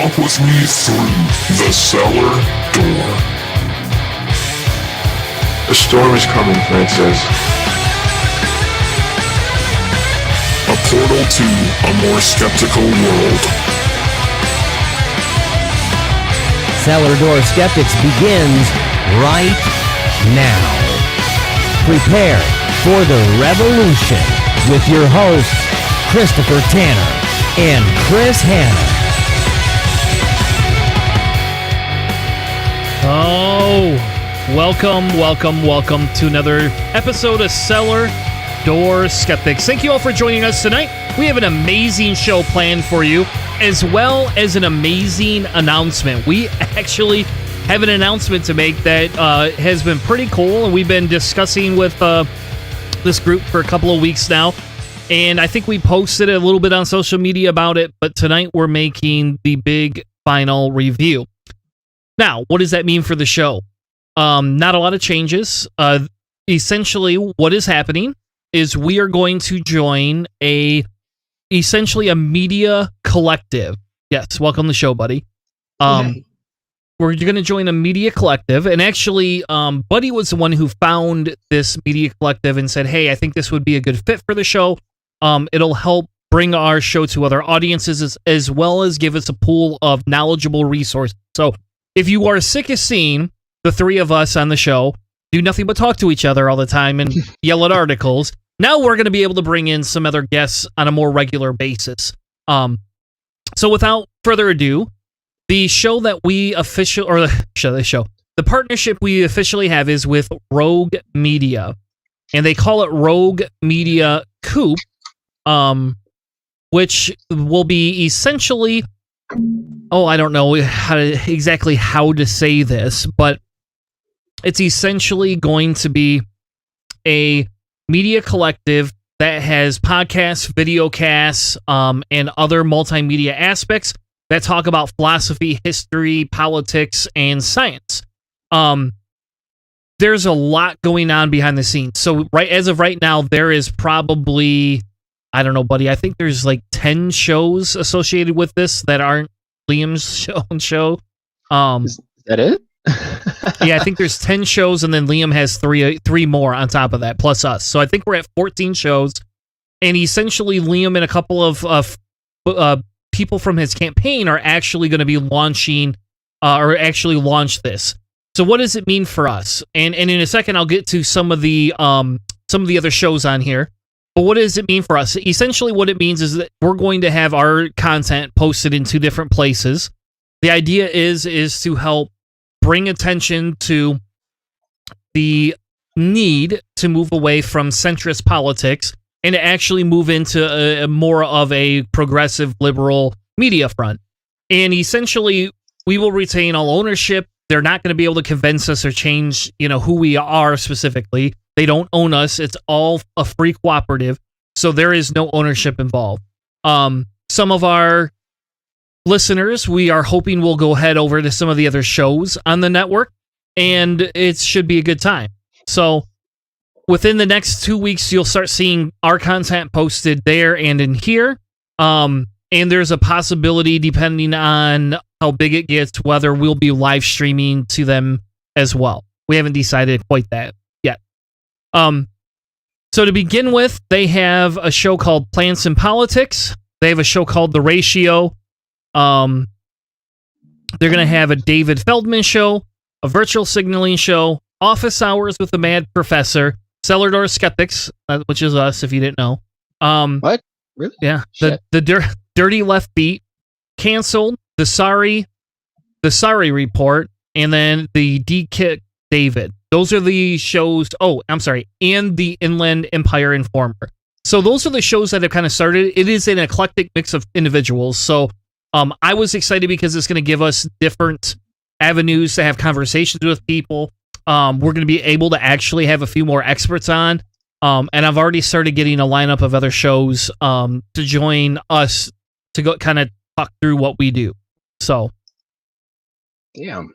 Walk with me through the cellar door. A storm is coming, Francis. A portal to a more skeptical world. Cellar Door Skeptics begins right now. Prepare for the revolution with your hosts, Christopher Tanner and Chris Hanna. Oh, welcome to another episode of Cellar Door Skeptics. Thank you all for joining us tonight. We have an amazing show planned for you, as well as an amazing announcement. We actually have an announcement to make that has been pretty cool, and we've been discussing with this group for a couple of weeks now, and I think we posted a little bit on social media about it, but tonight we're making the big final review. Now, what does that mean for the show? Not a lot of changes. Essentially, what is happening is we are going to join essentially a media collective. Yes, welcome to the show, buddy. We're going to join a media collective, and actually, Buddy was the one who found this media collective and said, hey, I think this would be a good fit for the show. It'll help bring our show to other audiences as well as give us a pool of knowledgeable resources. So if you are sick of seeing the three of us on the show do nothing but talk to each other all the time and yell at articles, now we're going to be able to bring in some other guests on a more regular basis. So without further ado, the show that we the partnership we officially have is with Rogue Media, and they call it Rogue Media Coop, which will be essentially, I don't know exactly how to say this, but it's essentially going to be a media collective that has podcasts, videocasts, and other multimedia aspects that talk about philosophy, history, politics, and science. There's a lot going on behind the scenes. So as of right now, there is probably, I don't know, buddy, I think there's like 10 shows associated with this that aren't Liam's own show. Is that it? Yeah, I think there's 10 shows, and then Liam has three more on top of that, plus us. So I think we're at 14 shows, and essentially Liam and a couple of people from his campaign are actually going to be launching, or actually launch this. So what does it mean for us? And in a second, I'll get to some of the other shows on here. But what does it mean for us? Essentially, what it means is that we're going to have our content posted in two different places. The idea is to help bring attention to the need to move away from centrist politics and to actually move into a more of a progressive liberal media front. And essentially, we will retain all ownership. They're not going to be able to convince us or change, who we are specifically. They don't own us. It's all a free cooperative, so there is no ownership involved. Some of our listeners, we are hoping will go head over to some of the other shows on the network, and it should be a good time. So within the next 2 weeks, you'll start seeing our content posted there and in here. And there's a possibility, depending on how big it gets, whether we'll be live streaming to them as well. We haven't decided quite that yet. So to begin with, they have a show called Plants and Politics. They have a show called The Ratio. They're going to have a David Feldman show, a virtual signaling show, office hours with the Mad Professor, Cellar Door Skeptics, which is us, if you didn't know. What? Really? Yeah. The Dirty Left Beat, Canceled, the Sorry Report, and then the D-Kick David. Those are the shows. Oh, I'm sorry. And the Inland Empire Informer. So those are the shows that have kind of started. It is an eclectic mix of individuals. So I was excited because it's going to give us different avenues to have conversations with people. We're going to be able to actually have a few more experts on. And I've already started getting a lineup of other shows to join us to go kind of talk through what we do. So. Damn.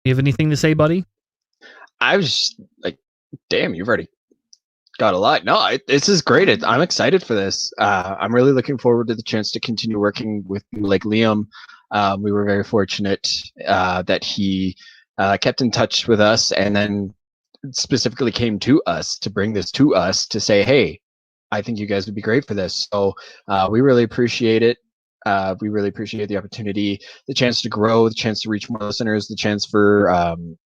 You have anything to say, buddy? I was like, damn, you've already got a lot. No, this is great. I'm excited for this. I'm really looking forward to the chance to continue working with people like Liam. We were very fortunate that he kept in touch with us and then specifically came to us to bring this to us to say, hey, I think you guys would be great for this. So we really appreciate it. We really appreciate the opportunity, the chance to grow, the chance to reach more listeners, the chance for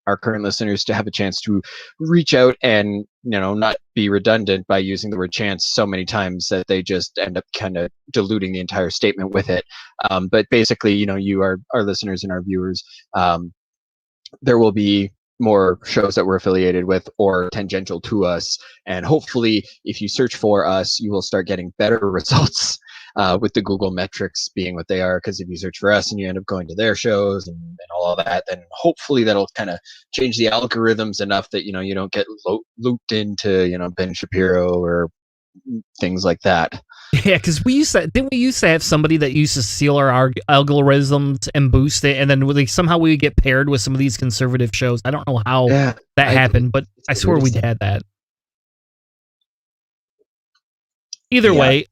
our current listeners to have a chance to reach out and, not be redundant by using the word chance so many times that they just end up kind of diluting the entire statement with it. But basically, you are our listeners and our viewers. There will be more shows that we're affiliated with or tangential to us. And hopefully, if you search for us, you will start getting better results with the Google metrics being what they are. Because if you search for us and you end up going to their shows and all of that, then hopefully that'll kind of change the algorithms enough that, you don't get looped into, Ben Shapiro or things like that. Yeah, because didn't we used to have somebody that used to steal our algorithms and boost it, and then somehow we would get paired with some of these conservative shows. I don't know how that happened, but I swear we'd had that. Either way,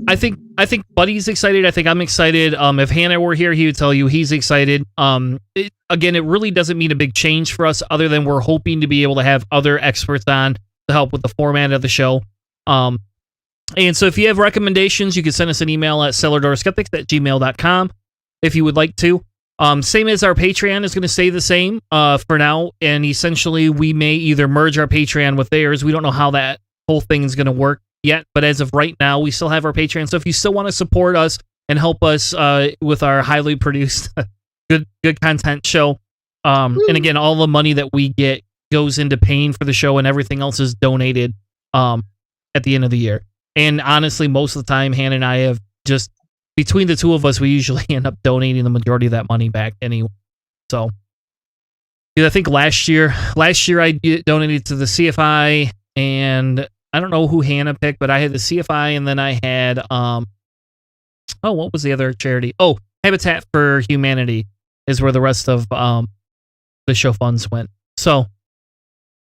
I think Buddy's excited. I think I'm excited. If Hannah were here, he would tell you he's excited. Again, it really doesn't mean a big change for us, other than we're hoping to be able to have other experts on to help with the format of the show. And so if you have recommendations, you can send us an email at cellardoorskeptics@gmail.com if you would like to. Same as our Patreon is going to stay the same for now. And essentially, we may either merge our Patreon with theirs. We don't know how that whole thing is going to work yet. But as of right now, we still have our Patreon. So if you still want to support us and help us with our highly produced, good content show, and again, all the money that we get goes into paying for the show and everything else is donated at the end of the year. And honestly, most of the time, Hannah and I have just, between the two of us, we usually end up donating the majority of that money back anyway. So, I think last year I donated to the CFI, and I don't know who Hannah picked, but I had the CFI, and then I had, what was the other charity? Oh, Habitat for Humanity is where the rest of the show funds went. So,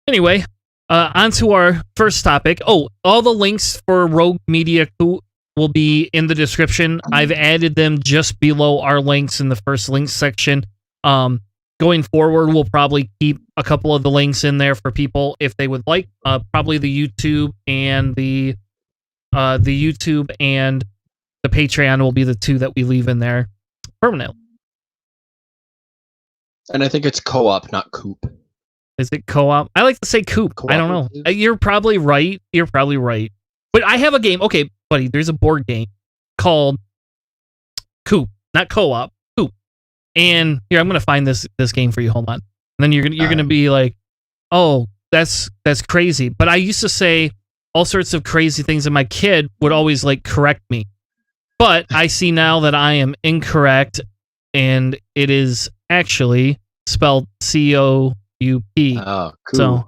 anyway, on to our first topic. Oh, all the links for Rogue Media will be in the description. I've added them just below our links in the first links section. Going forward, we'll probably keep a couple of the links in there for people if they would like. Probably the YouTube and the Patreon will be the two that we leave in there permanently. And I think it's co-op, not coop. Is it co-op? I like to say coop. I don't know. You're probably right. But I have a game. Okay, buddy, there's a board game called Coop, not co-op, Coop. And here, I'm going to find this game for you. Hold on. And then you're going to be like, "Oh, that's crazy." But I used to say all sorts of crazy things and my kid would always correct me. But I see now that I am incorrect and it is actually spelled COUP. Oh, cool. So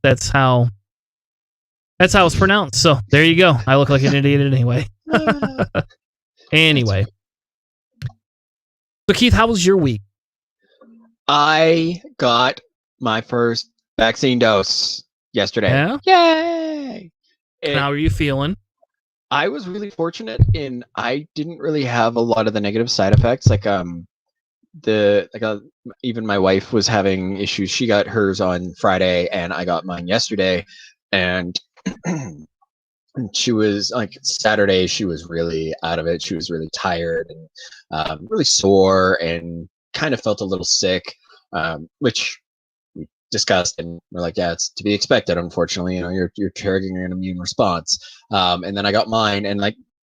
that's how it's pronounced. So there you go. I look like an idiot anyway. Anyway. So Keith, how was your week? I got my first vaccine dose yesterday. Yeah? Yay! How are you feeling? I was really fortunate in I didn't really have a lot of the negative side effects. Even my wife was having issues. She got hers on Friday and I got mine yesterday. And she was Saturday, she was really out of it. She was really tired and really sore and kind of felt a little sick, which we discussed and we're like, yeah, it's to be expected. Unfortunately, you're triggering an immune response. And then I got mine and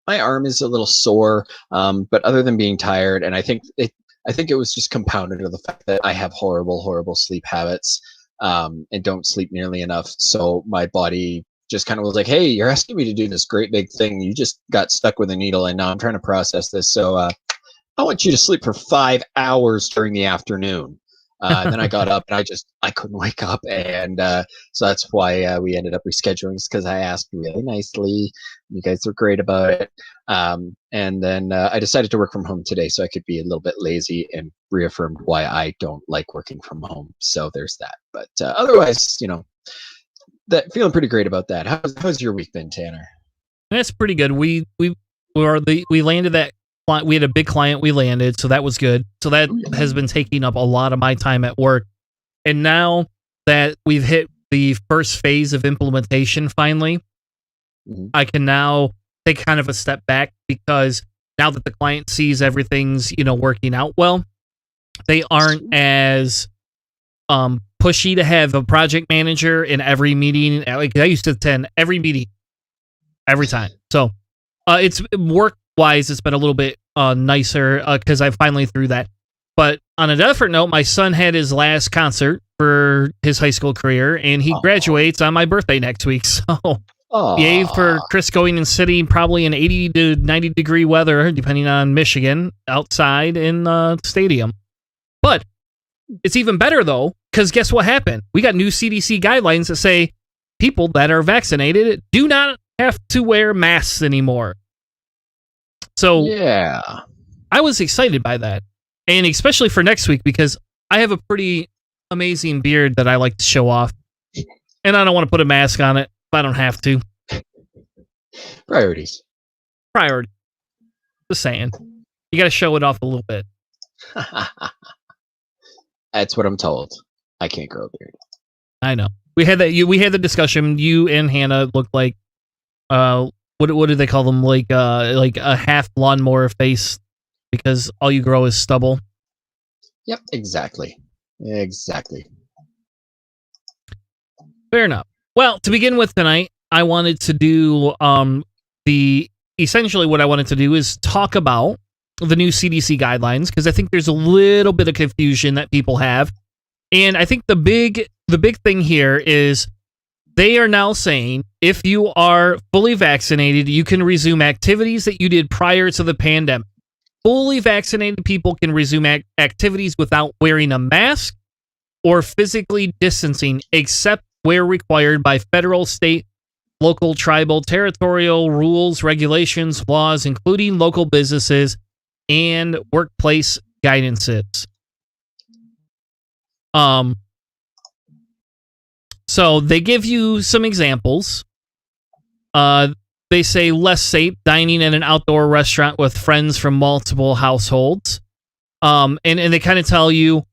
my arm is a little sore. But other than being tired, and I think it was just compounded to the fact that I have horrible sleep habits and don't sleep nearly enough. So my body just kind of was like, hey, you're asking me to do this great big thing. You just got stuck with a needle and now I'm trying to process this. So I want you to sleep for 5 hours during the afternoon. Then I got up and I couldn't wake up. And so that's why we ended up rescheduling, because I asked really nicely. You guys were great about it. And then I decided to work from home today so I could be a little bit lazy, and reaffirmed why I don't like working from home. So there's that. But otherwise, feeling pretty great about that. How's your week been, Tanner? That's pretty good. We landed that. We had a big client we landed, so that was good. So that has been taking up a lot of my time at work. And now that we've hit the first phase of implementation finally, I can now take kind of a step back, because now that the client sees everything's, working out well, they aren't as pushy to have a project manager in every meeting. Like, I used to attend every meeting every time. So it's work-wise, it's been a little bit nicer because I finally threw that. But on a different note, my son had his last concert for his high school career, and he graduates on my birthday next week. So yay for Chris going and sitting probably in 80 to 90 degree weather, depending on Michigan, outside in the stadium. But it's even better, though, because guess what happened? We got new CDC guidelines that say people that are vaccinated do not have to wear masks anymore. So yeah, I was excited by that. And especially for next week, because I have a pretty amazing beard that I like to show off. And I don't want to put a mask on it if I don't have to. Priorities. Just saying. You got to show it off a little bit. That's what I'm told. I can't grow a beard. I know. We had the discussion. You and Hannah looked like what do they call them? Like a half lawnmower face, because all you grow is stubble. Yep, exactly. Fair enough. Well, to begin with tonight, I wanted to do essentially what I wanted to do is talk about the new CDC guidelines, because I think there's a little bit of confusion that people have. And I think the big thing here is they are now saying if you are fully vaccinated, you can resume activities that you did prior to the pandemic. Fully vaccinated people can resume activities without wearing a mask or physically distancing, except where required by federal, state, local, tribal, territorial rules, regulations, laws, including local businesses and workplace guidances. So they give you some examples. They say less safe dining in an outdoor restaurant with friends from multiple households. And they kind of tell you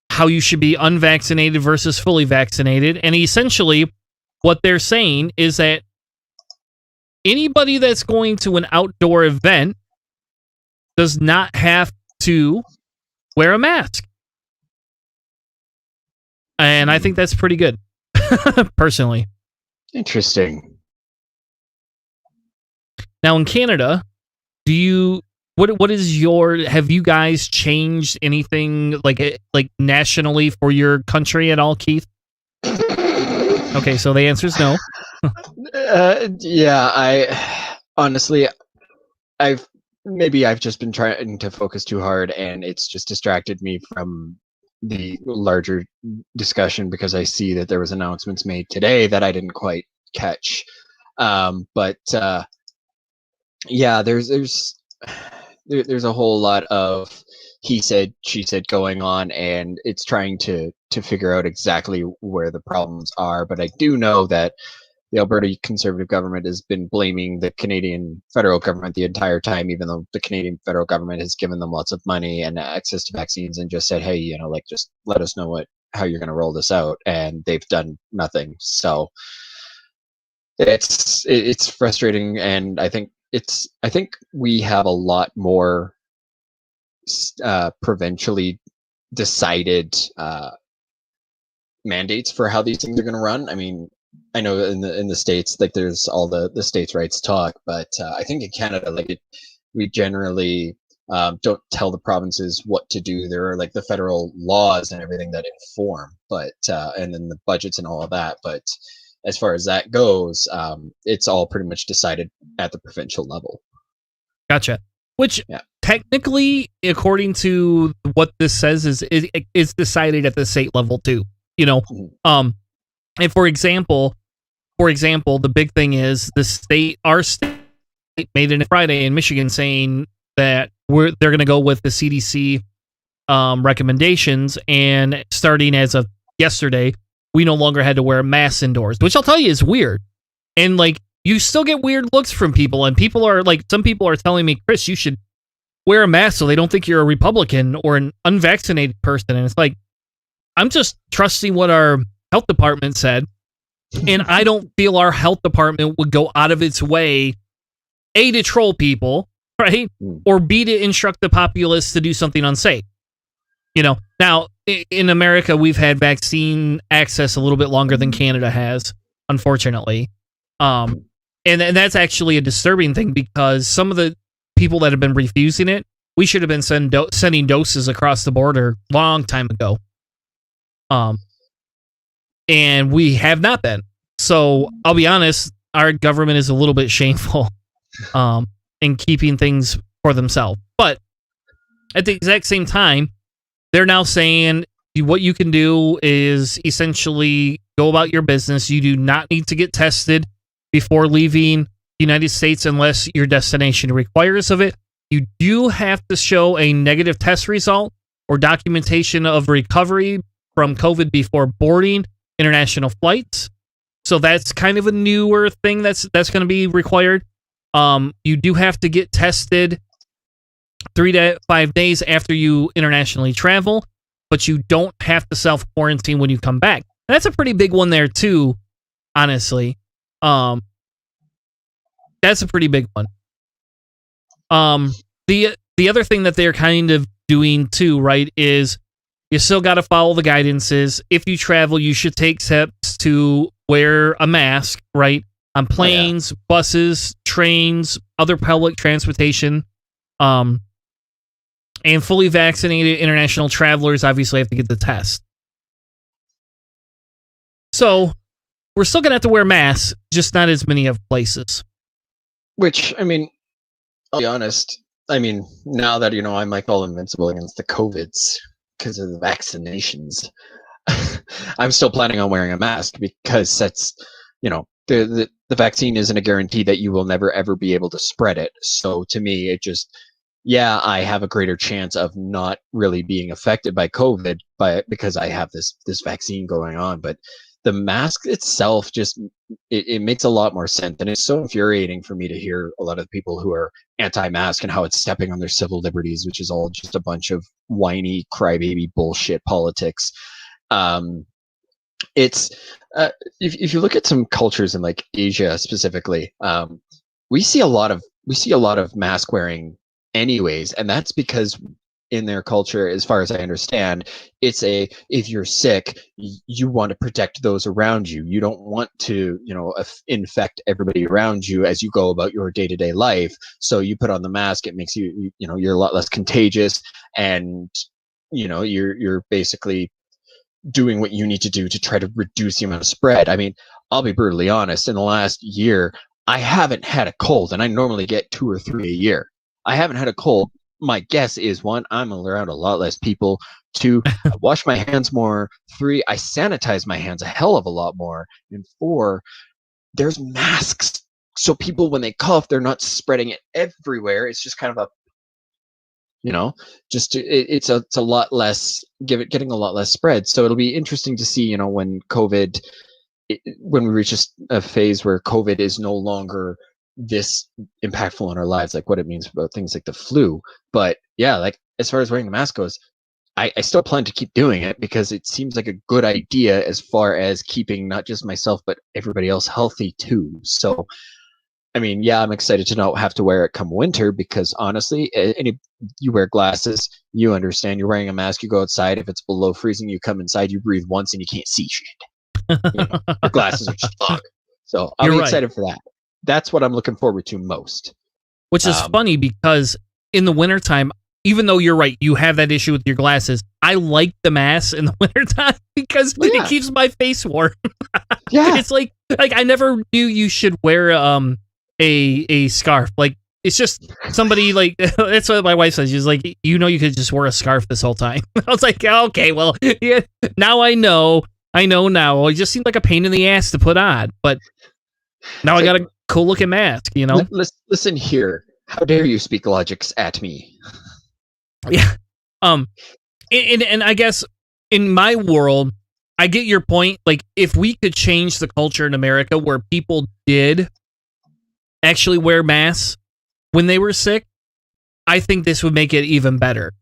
how you should be unvaccinated versus fully vaccinated. And essentially what they're saying is that anybody that's going to an outdoor event does not have to wear a mask. And I think that's pretty good, personally. Interesting. Now in Canada, what is have you guys changed anything like nationally for your country at all, Keith? Okay, so the answer is no. Yeah, I honestly, I've just been trying to focus too hard, and it's just distracted me from the larger discussion, because I see that there was announcements made today that I didn't quite catch. But yeah, there's a whole lot of he said, she said going on, and it's trying to figure out exactly where the problems are. But I do know that the Alberta Conservative government has been blaming the Canadian federal government the entire time, even though the Canadian federal government has given them lots of money and access to vaccines and just said, hey, just let us know how you're going to roll this out. And they've done nothing. So it's frustrating. And I think we have a lot more provincially decided mandates for how these things are going to run. I mean, I know in the States, like there's all the states' rights talk, but I think in Canada, we generally don't tell the provinces what to do. There are like the federal laws and everything that inform, but and then the budgets and all of that. But as far as that goes, it's all pretty much decided at the provincial level. Gotcha. Which technically, according to what this says, is decided at the state level too. And for example, the big thing is our state made it Friday in Michigan saying that they're going to go with the CDC recommendations, and starting as of yesterday, we no longer had to wear masks indoors, which I'll tell you is weird. And like, you still get weird looks from people, and people are like, some people are telling me, Chris, you should wear a mask so they don't think you're a Republican or an unvaccinated person. And it's like, I'm just trusting what our health department said. And I don't feel our health department would go out of its way, A, to troll people, right? Or B, to instruct the populace to do something unsafe. You know, now in America, we've had vaccine access a little bit longer than Canada has, unfortunately. And that's actually a disturbing thing, because some of the people that have been refusing it, we should have been sending doses across the border long time ago. And we have not been. So I'll be honest, our government is a little bit shameful in keeping things for themselves. But at the exact same time, they're now saying what you can do is essentially go about your business. You do not need to get tested before leaving the United States unless your destination requires of it. You do have to show a negative test result or documentation of recovery from COVID before boarding international flights. So that's kind of a newer thing that's going to be required. You do have to get tested 3 to 5 days after you internationally travel, but you don't have to self-quarantine when you come back. And that's a pretty big one there too, honestly. That's a pretty big one. The other thing that they're kind of doing too, right, is you still got to follow the guidances. If you travel, you should take steps to wear a mask, right, on planes, buses, trains, other public transportation. And fully vaccinated international travelers obviously have to get the test. So we're still going to have to wear masks, just not as many of places. Which, I mean, I'll be honest. I mean, now that, you know, I'm like all invincible against the COVIDs because of the vaccinations, I'm still planning on wearing a mask, because that's, you know, the vaccine isn't a guarantee that you will never ever be able to spread it. So to me, it just, yeah, I have a greater chance of not really being affected by COVID because I have this vaccine going on. But the mask itself just, it makes a lot more sense. And it's so infuriating for me to hear a lot of people who are anti-mask and how it's stepping on their civil liberties, which is all just a bunch of whiny crybaby bullshit politics. It's if you look at some cultures in like Asia specifically, we see a lot of mask wearing anyways, and that's because in their culture, as far as I understand, it's if you're sick, you want to protect those around you. You don't want to, you know, infect everybody around you as you go about your day-to-day life. So you put on the mask, it makes you, you know, you're a lot less contagious, and you know, you're basically doing what you need to do to try to reduce the amount of spread. I mean, I'll be brutally honest, in the last year, I haven't had a cold, and I normally get 2 or 3 a year. I haven't had a cold. My guess is 1, I'm around a lot less people. 2, I wash my hands more. 3, I sanitize my hands a hell of a lot more. And 4, there's masks. So people, when they cough, they're not spreading it everywhere. It's just kind of a, you know, just it's a lot less, getting a lot less spread. So it'll be interesting to see, you know, when when we reach a phase where COVID is no longer this impactful in our lives, like what it means about things like the flu. But yeah, like as far as wearing the mask goes, I still plan to keep doing it, because it seems like a good idea as far as keeping not just myself but everybody else healthy too. So I mean, yeah, I'm excited to not have to wear it come winter, because honestly, you wear glasses, you understand, you're wearing a mask, you go outside, if it's below freezing, you come inside, you breathe once and you can't see shit. You know, your glasses are just fog. So I'm excited for that. That's what I'm looking forward to most. Which is funny, because in the wintertime, even though you're right, you have that issue with your glasses, I like the mask in the wintertime because it keeps my face warm. Yeah. It's like I never knew you should wear a scarf. Like, it's just somebody, like, that's what my wife says. She's like, you know, you could just wear a scarf this whole time. I was like, okay, well, yeah, now I know now. It just seemed like a pain in the ass to put on, but now I got a cool looking mask, you know? Listen here. How dare you speak logics at me? Yeah. And I guess in my world, I get your point. Like, if we could change the culture in America where people did actually wear masks when they were sick, I think this would make it even better.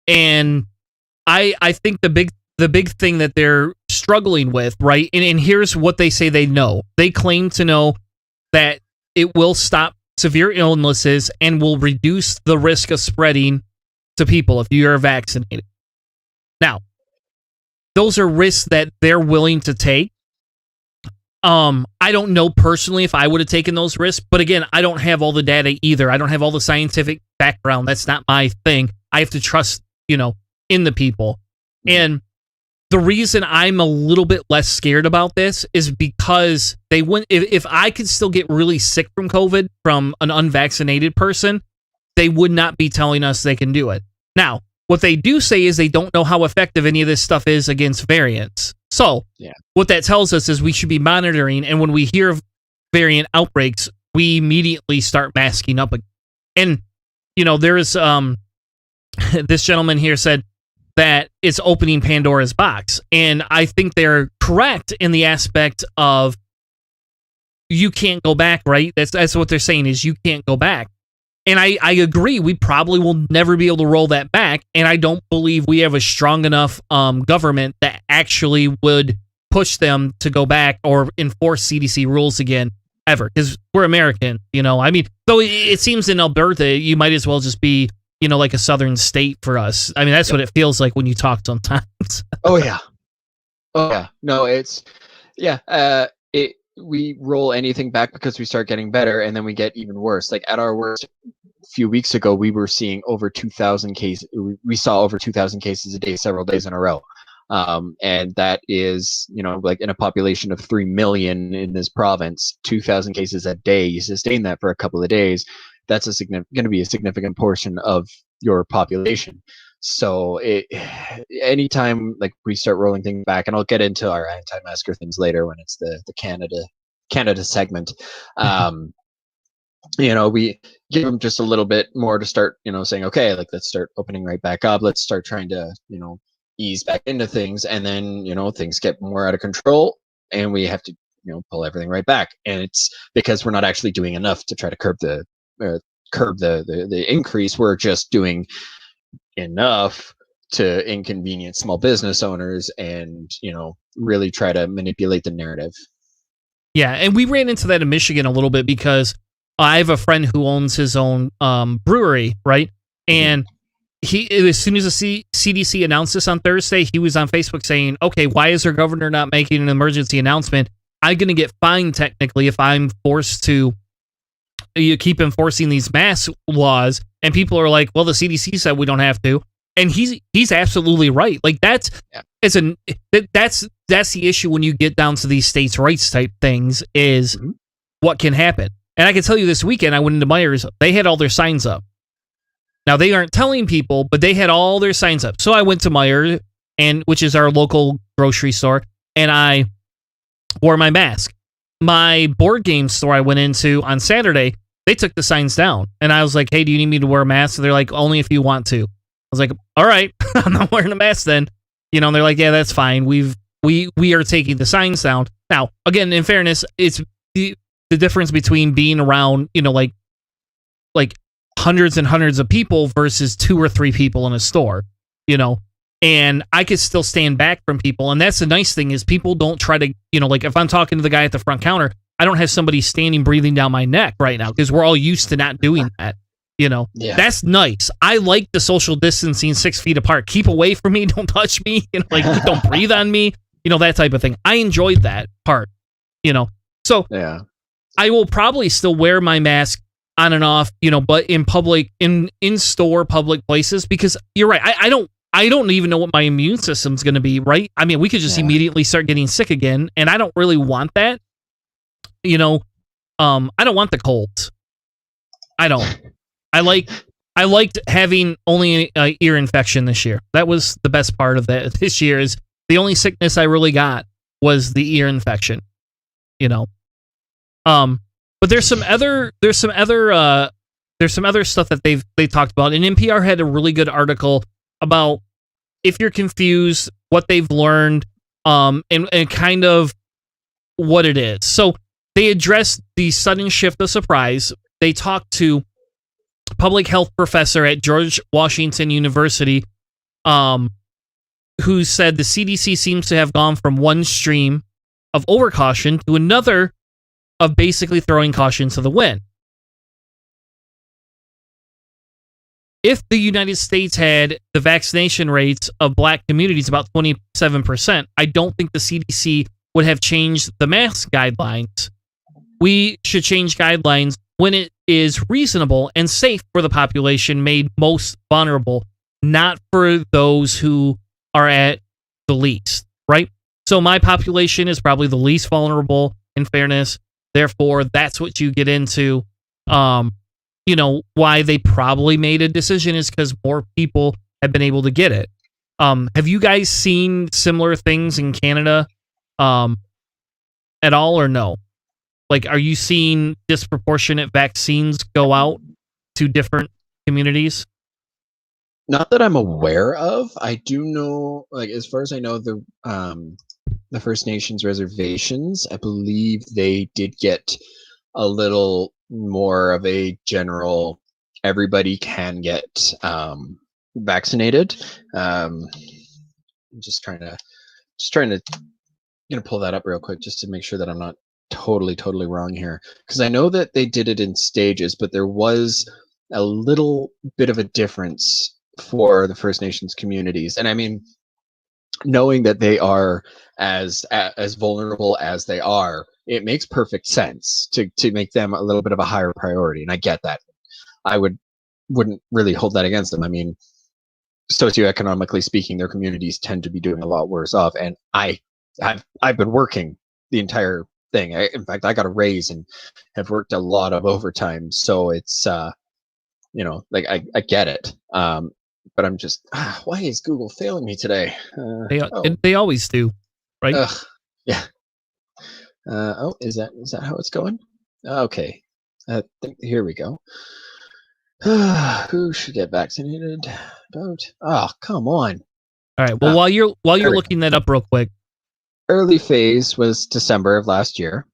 And I think the big thing that they're struggling with, right? And here's what they say they know. They claim to know that it will stop severe illnesses and will reduce the risk of spreading to people if you are vaccinated. Now, those are risks that they're willing to take. I don't know personally if I would have taken those risks, but again, I don't have all the data either. I don't have all the scientific background. That's not my thing. I have to trust, in the people. And the reason I'm a little bit less scared about this is because they wouldn't. If I could still get really sick from COVID from an unvaccinated person, they would not be telling us they can do it. Now, what they do say is they don't know how effective any of this stuff is against variants. So, what that tells us is we should be monitoring, and when we hear of variant outbreaks, we immediately start masking up again. And, there's this gentleman here said that it's opening Pandora's box. And I think they're correct in the aspect of you can't go back, right? That's what they're saying is you can't go back. And I agree, we probably will never be able to roll that back. And I don't believe we have a strong enough government that actually would push them to go back or enforce CDC rules again, ever. Because we're American, I mean, though it seems in Alberta, you might as well just be, like a southern state for us. I mean, that's what it feels like when you talk sometimes. Oh, yeah. No, we roll anything back because we start getting better, and then we get even worse. Like at our worst, a few weeks ago, we were seeing over 2,000 cases. We saw over 2,000 cases a day, several days in a row. And that is, like in a population of 3 million in this province, 2,000 cases a day. You sustain that for a couple of days, that's going to be a significant portion of your population. So anytime like we start rolling things back, and I'll get into our anti-masker things later when it's the Canada segment. We give them just a little bit more to start, saying, okay, like let's start opening right back up. Let's start trying to, ease back into things. And then, things get more out of control and we have to, pull everything right back. And it's because we're not actually doing enough to try to curb the increase. We're just doing enough to inconvenience small business owners and, really try to manipulate the narrative. Yeah, and we ran into that in Michigan a little bit because I have a friend who owns his own brewery, right? And he, as soon as the CDC announced this on Thursday, he was on Facebook saying, okay, why is our governor not making an emergency announcement? I'm going to get fined technically if I'm forced to keep enforcing these mask laws. And people are like, well, the CDC said we don't have to. And he's absolutely right. Like that's the issue when you get down to these states' rights type things is what can happen. And I can tell you this weekend, I went into Meijer's, they had all their signs up. Now, they aren't telling people, but they had all their signs up. So I went to Meijer, which is our local grocery store, and I wore my mask. My board game store I went into on Saturday, they took the signs down. And I was like, hey, do you need me to wear a mask? So they're like, only if you want to. I was like, all right, I'm not wearing a mask then. And they're like, yeah, that's fine. We are taking the signs down. Now, again, in fairness, it's the difference between being around, like hundreds and hundreds of people versus 2 or 3 people in a store, and I could still stand back from people. And that's the nice thing is people don't try to, like if I'm talking to the guy at the front counter, I don't have somebody standing breathing down my neck right now because we're all used to not doing that. That's nice. I like the social distancing 6 feet apart. Keep away from me. Don't touch me. Don't breathe on me. That type of thing. I enjoyed that part, So yeah, I will probably still wear my mask on and off, but in public, in store public places, because you're right. I don't even know what my immune system's going to be, right? I mean, we could just immediately start getting sick again, and I don't really want that. I don't want the colds. I don't. I liked having only an ear infection this year. That was the best part of that this year is the only sickness I really got was the ear infection, But there's some other stuff that they talked about. And NPR had a really good article about if you're confused, what they've learned, and kind of what it is. So they addressed the sudden shift of surprise. They talked to public health professor at George Washington University, who said the CDC seems to have gone from one stream of overcaution to another of basically throwing caution to the wind. If the United States had the vaccination rates of black communities about 27%, I don't think the CDC would have changed the mask guidelines. We should change guidelines when it is reasonable and safe for the population made most vulnerable, not for those who are at the least, right? So my population is probably the least vulnerable, in fairness. Therefore, that's what you get into. Why they probably made a decision is because more people have been able to get it. Have you guys seen similar things in Canada at all, or no? Like, are you seeing disproportionate vaccines go out to different communities? Not that I'm aware of. I do know, like, as far as I know, the First Nations reservations, I believe they did get a little more of a general, everybody can get vaccinated. I'm just trying to pull that up real quick just to make sure that I'm not totally wrong here, because I know that they did it in stages, but there was a little bit of a difference for the First Nations communities. And I mean, knowing that they are as vulnerable as they are, it makes perfect sense to make them a little bit of a higher priority, and I get that. I wouldn't really hold that against them. I mean, socioeconomically speaking, their communities tend to be doing a lot worse off, and I've been working the entire thing. In fact, I got a raise and have worked a lot of overtime, so it's like I get it. But I'm just, why is Google failing me today? They always do, right? Yeah. Is that how it's going? Okay. Here we go. Who should get vaccinated? Oh, come on. All right. Well, while you're looking that up real quick, early phase was December of last year,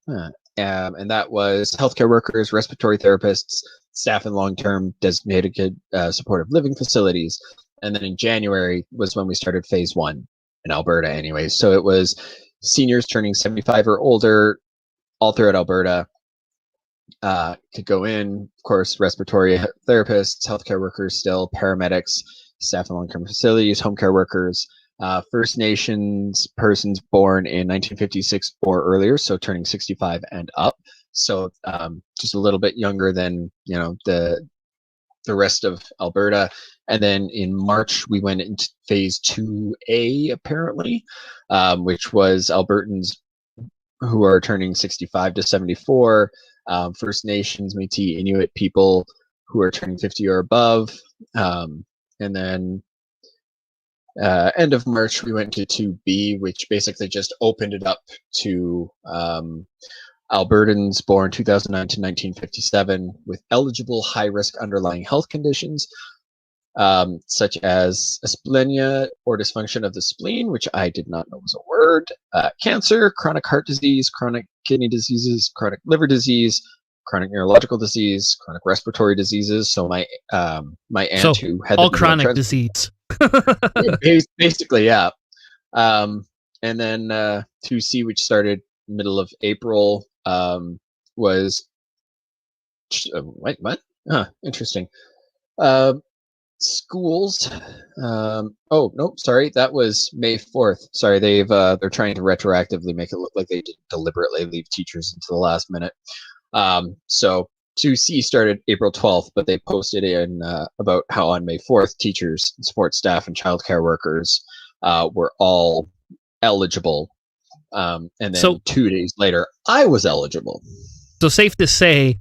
and that was healthcare workers, respiratory therapists, staff in long-term designated supportive living facilities. And then in January was when we started phase 1 in Alberta anyway. So it was seniors turning 75 or older all throughout Alberta could go in. Of course, respiratory therapists, healthcare workers still, paramedics, staff in long-term facilities, home care workers, First Nations persons born in 1956 or earlier, so turning 65 and up. So just a little bit younger than the rest of Alberta. And then in March we went into phase 2A apparently, which was Albertans who are turning 65 to 74, First Nations, Métis, Inuit people who are turning 50 or above, and then end of March we went to 2B, which basically just opened it up to Albertans born 2009 to 1957 with eligible high-risk underlying health conditions, such as asplenia or dysfunction of the spleen, which I did not know was a word, cancer, chronic heart disease, chronic kidney diseases, chronic liver disease, chronic neurological disease, chronic respiratory diseases. So my aunt who had all chronic disease. Basically, yeah. And then 2C, which started middle of April, was what? Interesting. Schools. Oh no, sorry, that was May 4th. Sorry, they're trying to retroactively make it look like they didn't deliberately leave teachers until the last minute. So 2C started April 12th, but they posted in about how on May 4th, teachers, support staff, and childcare workers were all eligible. And then 2 days later, I was eligible. So safe to say,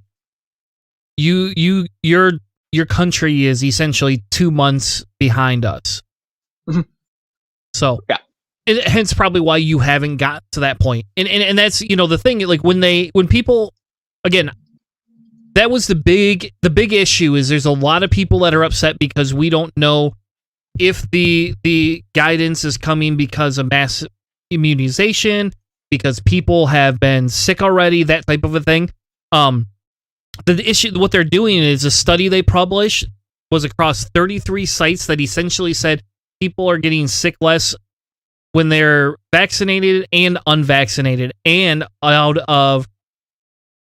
your country is essentially 2 months behind us. Mm-hmm. So yeah, hence probably why you haven't got to that point. And that's the thing. Like when people, again, that was the big issue is there's a lot of people that are upset because we don't know if the guidance is coming because of mass immunization because people have been sick already, that type of a thing. The issue, what they're doing is a study they published was across 33 sites that essentially said people are getting sick less when they're vaccinated and unvaccinated. And out of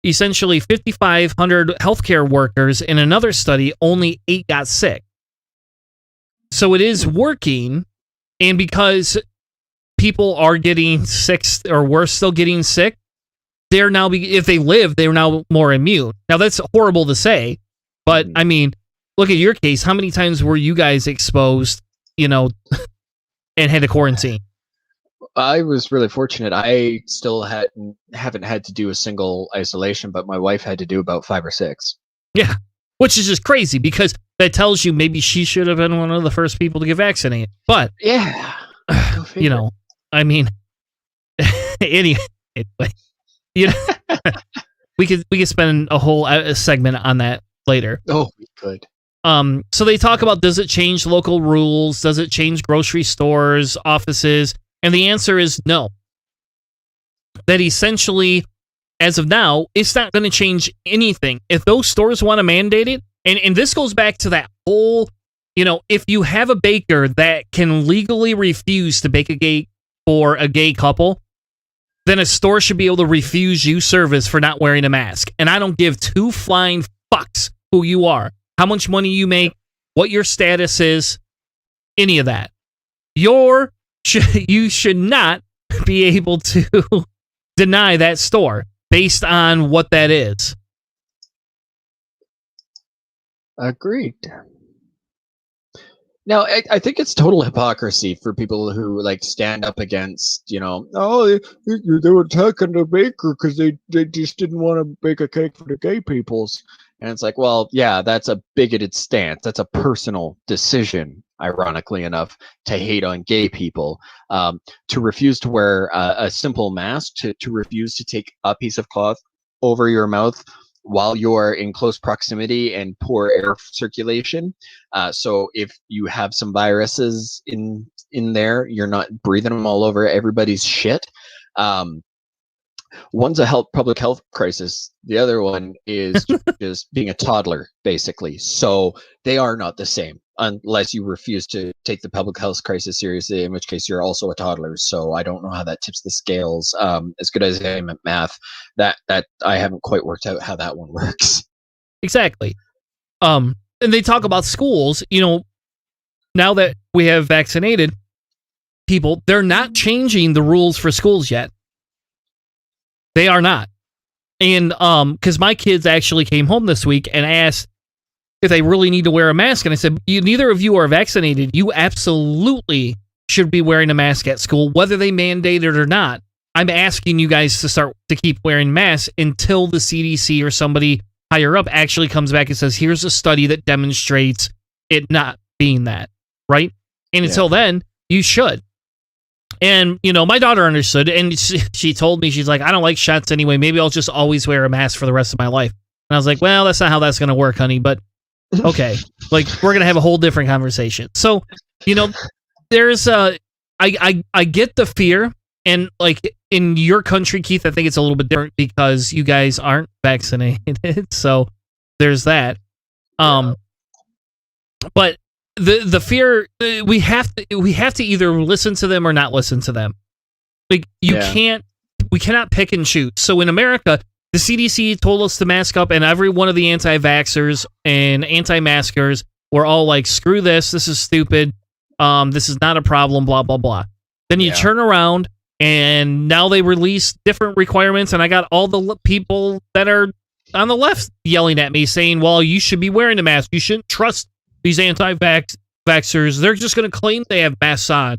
essentially 5,500 healthcare workers in another study, only 8 got sick. So it is working. And because people are getting sick, or we're still getting sick, they're now, if they live, they're now more immune. Now, that's horrible to say, but I mean, look at your case. How many times were you guys exposed, and had to quarantine? I was really fortunate. I still haven't had to do a single isolation, but my wife had to do about 5 or 6. Yeah, which is just crazy because that tells you maybe she should have been one of the first people to get vaccinated. But yeah, I mean, anyway, we could spend a whole segment on that later. Oh, we could. So they talk about, does it change local rules? Does it change grocery stores, offices? And the answer is no. That essentially, as of now, it's not going to change anything. If those stores want to mandate it, and this goes back to that whole, if you have a baker that can legally refuse to bake a cake for a gay couple, then a store should be able to refuse you service for not wearing a mask. And I don't give 2 flying fucks who you are, how much money you make, what your status is, any of that. You should not be able to deny that store based on what that is. Agreed. Now, I think it's total hypocrisy for people who stand up against, they were attacking the baker because they just didn't want to bake a cake for the gay peoples. And it's like, well, yeah, that's a bigoted stance. That's a personal decision, ironically enough, to hate on gay people, to refuse to wear a simple mask, to refuse to take a piece of cloth over your mouth while you're in close proximity and poor air circulation. So if you have some viruses in there, you're not breathing them all over everybody's shit. One's a public health crisis. The other one is just being a toddler, basically. So they are not the same, unless you refuse to take the public health crisis seriously, in which case you're also a toddler. So I don't know how that tips the scales. As good as I am at math, that I haven't quite worked out how that one works. Exactly. And they talk about schools. Now that we have vaccinated people, they're not changing the rules for schools yet. They are not. And because my kids actually came home this week and asked if they really need to wear a mask. And I said, neither of you are vaccinated. You absolutely should be wearing a mask at school, whether they mandate it or not. I'm asking you guys to start to keep wearing masks until the CDC or somebody higher up actually comes back and says, here's a study that demonstrates it not being that, right? And until then, you should. And, my daughter understood, and she told me, she's like, I don't like shots anyway. Maybe I'll just always wear a mask for the rest of my life. And I was like, well, that's not how that's going to work, honey. But, okay. We're going to have a whole different conversation. So, there's I get the fear. And, in your country, Keith, I think it's a little bit different because you guys aren't vaccinated. So, there's that. But the fear, we have to either listen to them or not listen to them. We cannot pick and choose. So in America, the CDC told us to mask up, and every one of the anti-vaxxers and anti-maskers were all like, screw this is stupid, this is not a problem, blah, blah, blah. Then you turn around, and now they release different requirements, and I got all the people that are on the left yelling at me saying, well, you should be wearing a mask. You shouldn't trust these anti-vaxxers. They're just going to claim they have masks on.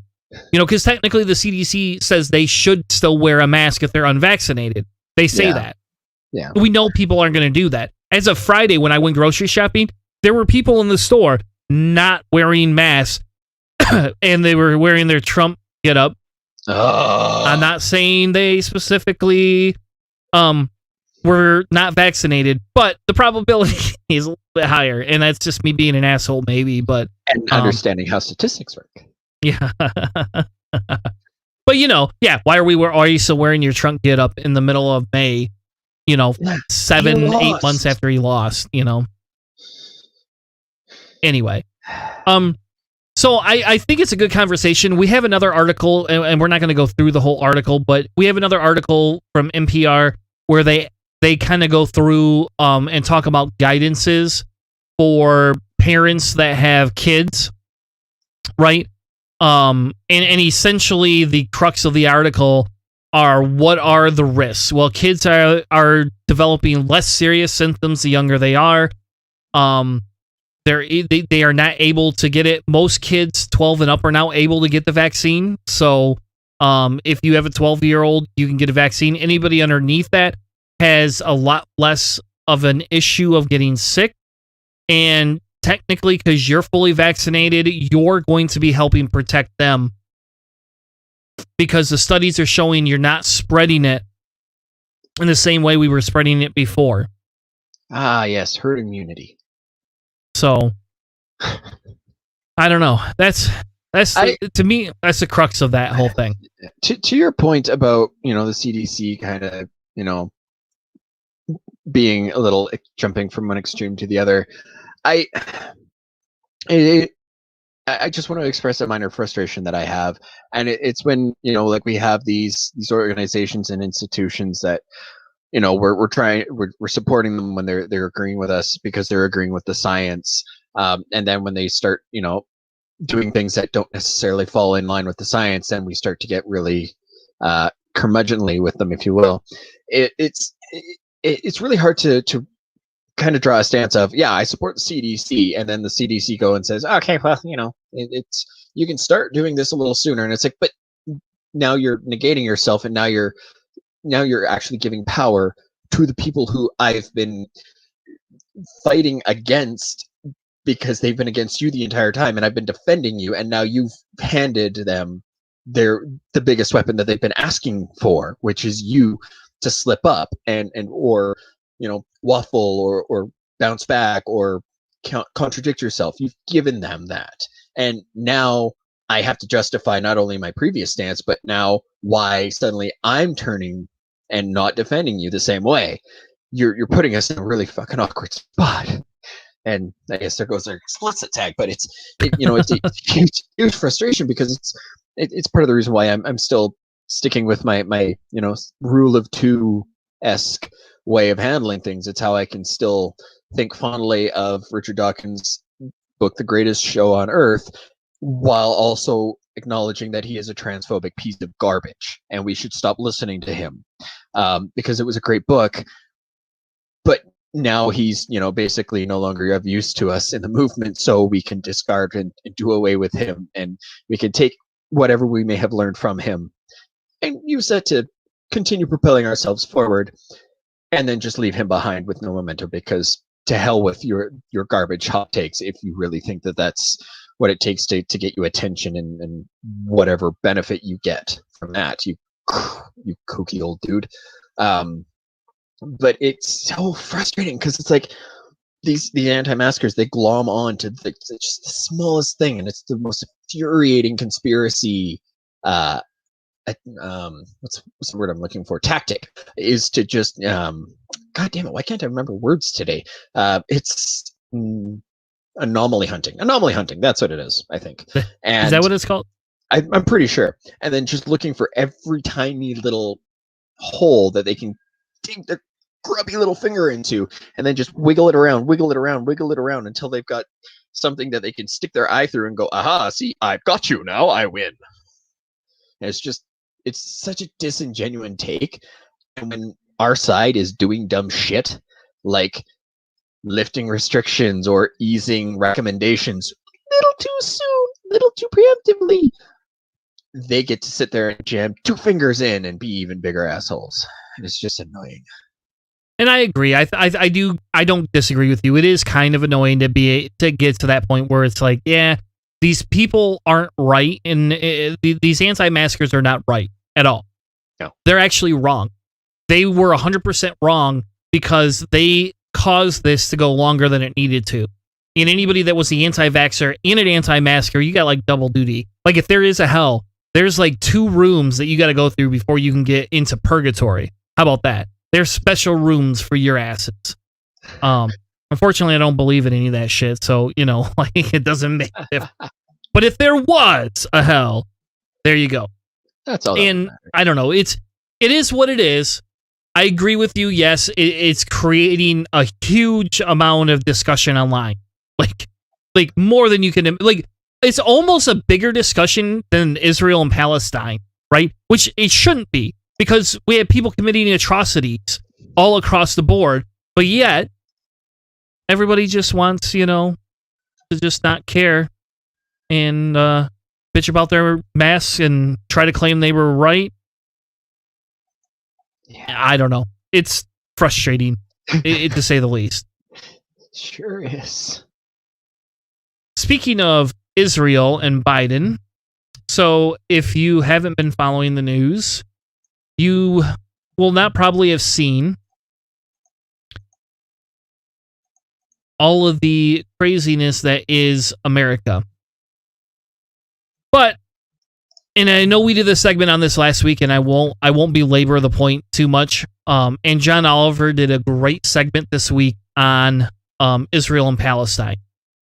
Because technically the CDC says they should still wear a mask if they're unvaccinated. They say that. Yeah. We know people aren't going to do that. As of Friday, when I went grocery shopping, there were people in the store not wearing masks, and they were wearing their Trump get-up. Oh. I'm not saying they specifically were not vaccinated, but the probability is a little bit higher, and that's just me being an asshole, maybe. But and understanding how statistics work. Yeah. But why are you still wearing your Trump get up in the middle of May? 7-8 months after he lost. Anyway, so I think it's a good conversation. We have another article, and we're not going to go through the whole article, but we have another article from NPR where they kind of go through and talk about guidances for parents that have kids, right? And essentially the crux of the article are, what are the risks? Well, kids are developing less serious symptoms the younger they are. They are not able to get it. Most kids 12 and up are now able to get the vaccine. So if you have a 12-year-old, you can get a vaccine. Anybody underneath that has a lot less of an issue of getting sick. And technically, because you're fully vaccinated, you're going to be helping protect them, because the studies are showing you're not spreading it in the same way we were spreading it before. Ah, yes, herd immunity. So, I don't know. To me, that's the crux of that whole thing. To your point about, the CDC kind of, being a little jumping from one extreme to the other, I just want to express a minor frustration that I have, and it's when we have these organizations and institutions that we're supporting them when they're agreeing with us because they're agreeing with the science, and then when they start doing things that don't necessarily fall in line with the science, then we start to get really curmudgeonly with them, if you will. It's really hard to kind of draw a stance of, I support the CDC, and then the CDC go and says, okay, well, it's you can start doing this a little sooner, and it's like, but now you're negating yourself, and now you're actually giving power to the people who I've been fighting against because they've been against you the entire time, and I've been defending you, and now you've handed them the biggest weapon that they've been asking for, which is you to slip up and or waffle or bounce back or contradict yourself. You've given them that, and now I have to justify not only my previous stance, but now why suddenly I'm turning and not defending you the same way. You're putting us in a really fucking awkward spot. And I guess there goes our explicit tag, but it's a huge frustration, because it's part of the reason why I'm still sticking with my rule of two-esque way of handling things. It's how I can still think fondly of Richard Dawkins' book, The Greatest Show on Earth, while also acknowledging that he is a transphobic piece of garbage, and we should stop listening to him, because it was a great book, but now he's basically no longer of use to us in the movement, so we can discard and do away with him, and we can take whatever we may have learned from him and use that to continue propelling ourselves forward, and then just leave him behind with no momentum, because to hell with your garbage hot takes if you really think that that's what it takes to get you attention and whatever benefit you get from that, you kooky old dude. But it's so frustrating, because it's like the anti-maskers, they glom on to just the smallest thing, and it's the most infuriating conspiracy what's the word I'm looking for? Tactic is to just God damn it, why can't I remember words today? It's anomaly hunting. Anomaly hunting, that's what it is, I think. And is that what it's called? I'm pretty sure. And then just looking for every tiny little hole that they can dig their grubby little finger into, and then just wiggle it around until they've got something that they can stick their eye through and go, aha, see, I've got you now, I win. And it's such a disingenuous take. And when our side is doing dumb shit, like lifting restrictions or easing recommendations a little too soon, a little too preemptively, they get to sit there and jam two fingers in and be even bigger assholes. And it's just annoying. And I agree. I don't disagree with you. It is kind of annoying to get to that point where it's like, yeah, these people aren't right, and these anti-maskers are not right at all. No. They're actually wrong. They were 100% wrong, because they caused this to go longer than it needed to. And anybody that was the anti-vaxxer and an anti-masker, you got like double duty. Like, if there is a hell, There's like 2 rooms that you got to go through before you can get into purgatory. How about that? There's special rooms for your asses. Unfortunately, I don't believe in any of that shit, so, like, it doesn't make a difference. But if there was a hell, there you go. That's all. And I don't know. It is what it is. I agree with you. Yes, it's creating a huge amount of discussion online. Like more than you can... Like, it's almost a bigger discussion than Israel and Palestine, right? Which it shouldn't be, because we have people committing atrocities all across the board, but yet everybody just wants, to just not care and bitch about their masks and try to claim they were right. Yeah. I don't know. It's frustrating, to say the least. Sure is. Speaking of Israel and Biden, so if you haven't been following the news, you will not probably have seen all of the craziness that is America. But, and I know we did a segment on this last week, and I won't belabor the point too much. And John Oliver did a great segment this week on Israel and Palestine.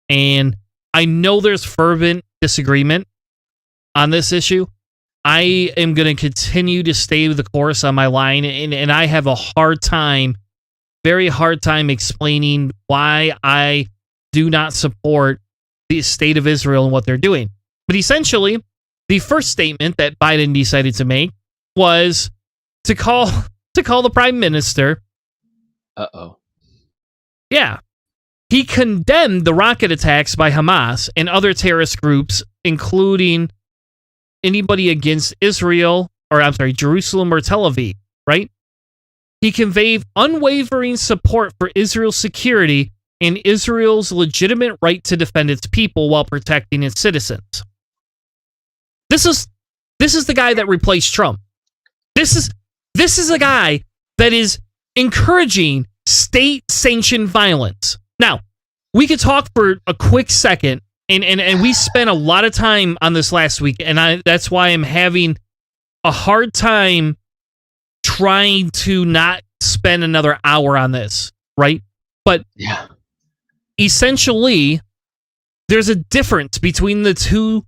And I know there's fervent disagreement on this issue. I am going to continue to stay the course on my line, and I have a very hard time explaining why I do not support the state of Israel and what they're doing. But essentially, the first statement that Biden decided to make was to call the prime minister. Uh-oh. Yeah. He condemned the rocket attacks by Hamas and other terrorist groups, including anybody against Jerusalem or Tel Aviv, right? He conveyed unwavering support for Israel's security and Israel's legitimate right to defend its people while protecting its citizens. This is the guy that replaced Trump. This is a guy that is encouraging state-sanctioned violence. Now, we could talk for a quick second, and we spent a lot of time on this last week, and that's why I'm having a hard time trying to not spend another hour on this, right? But yeah, essentially, there's a difference between the two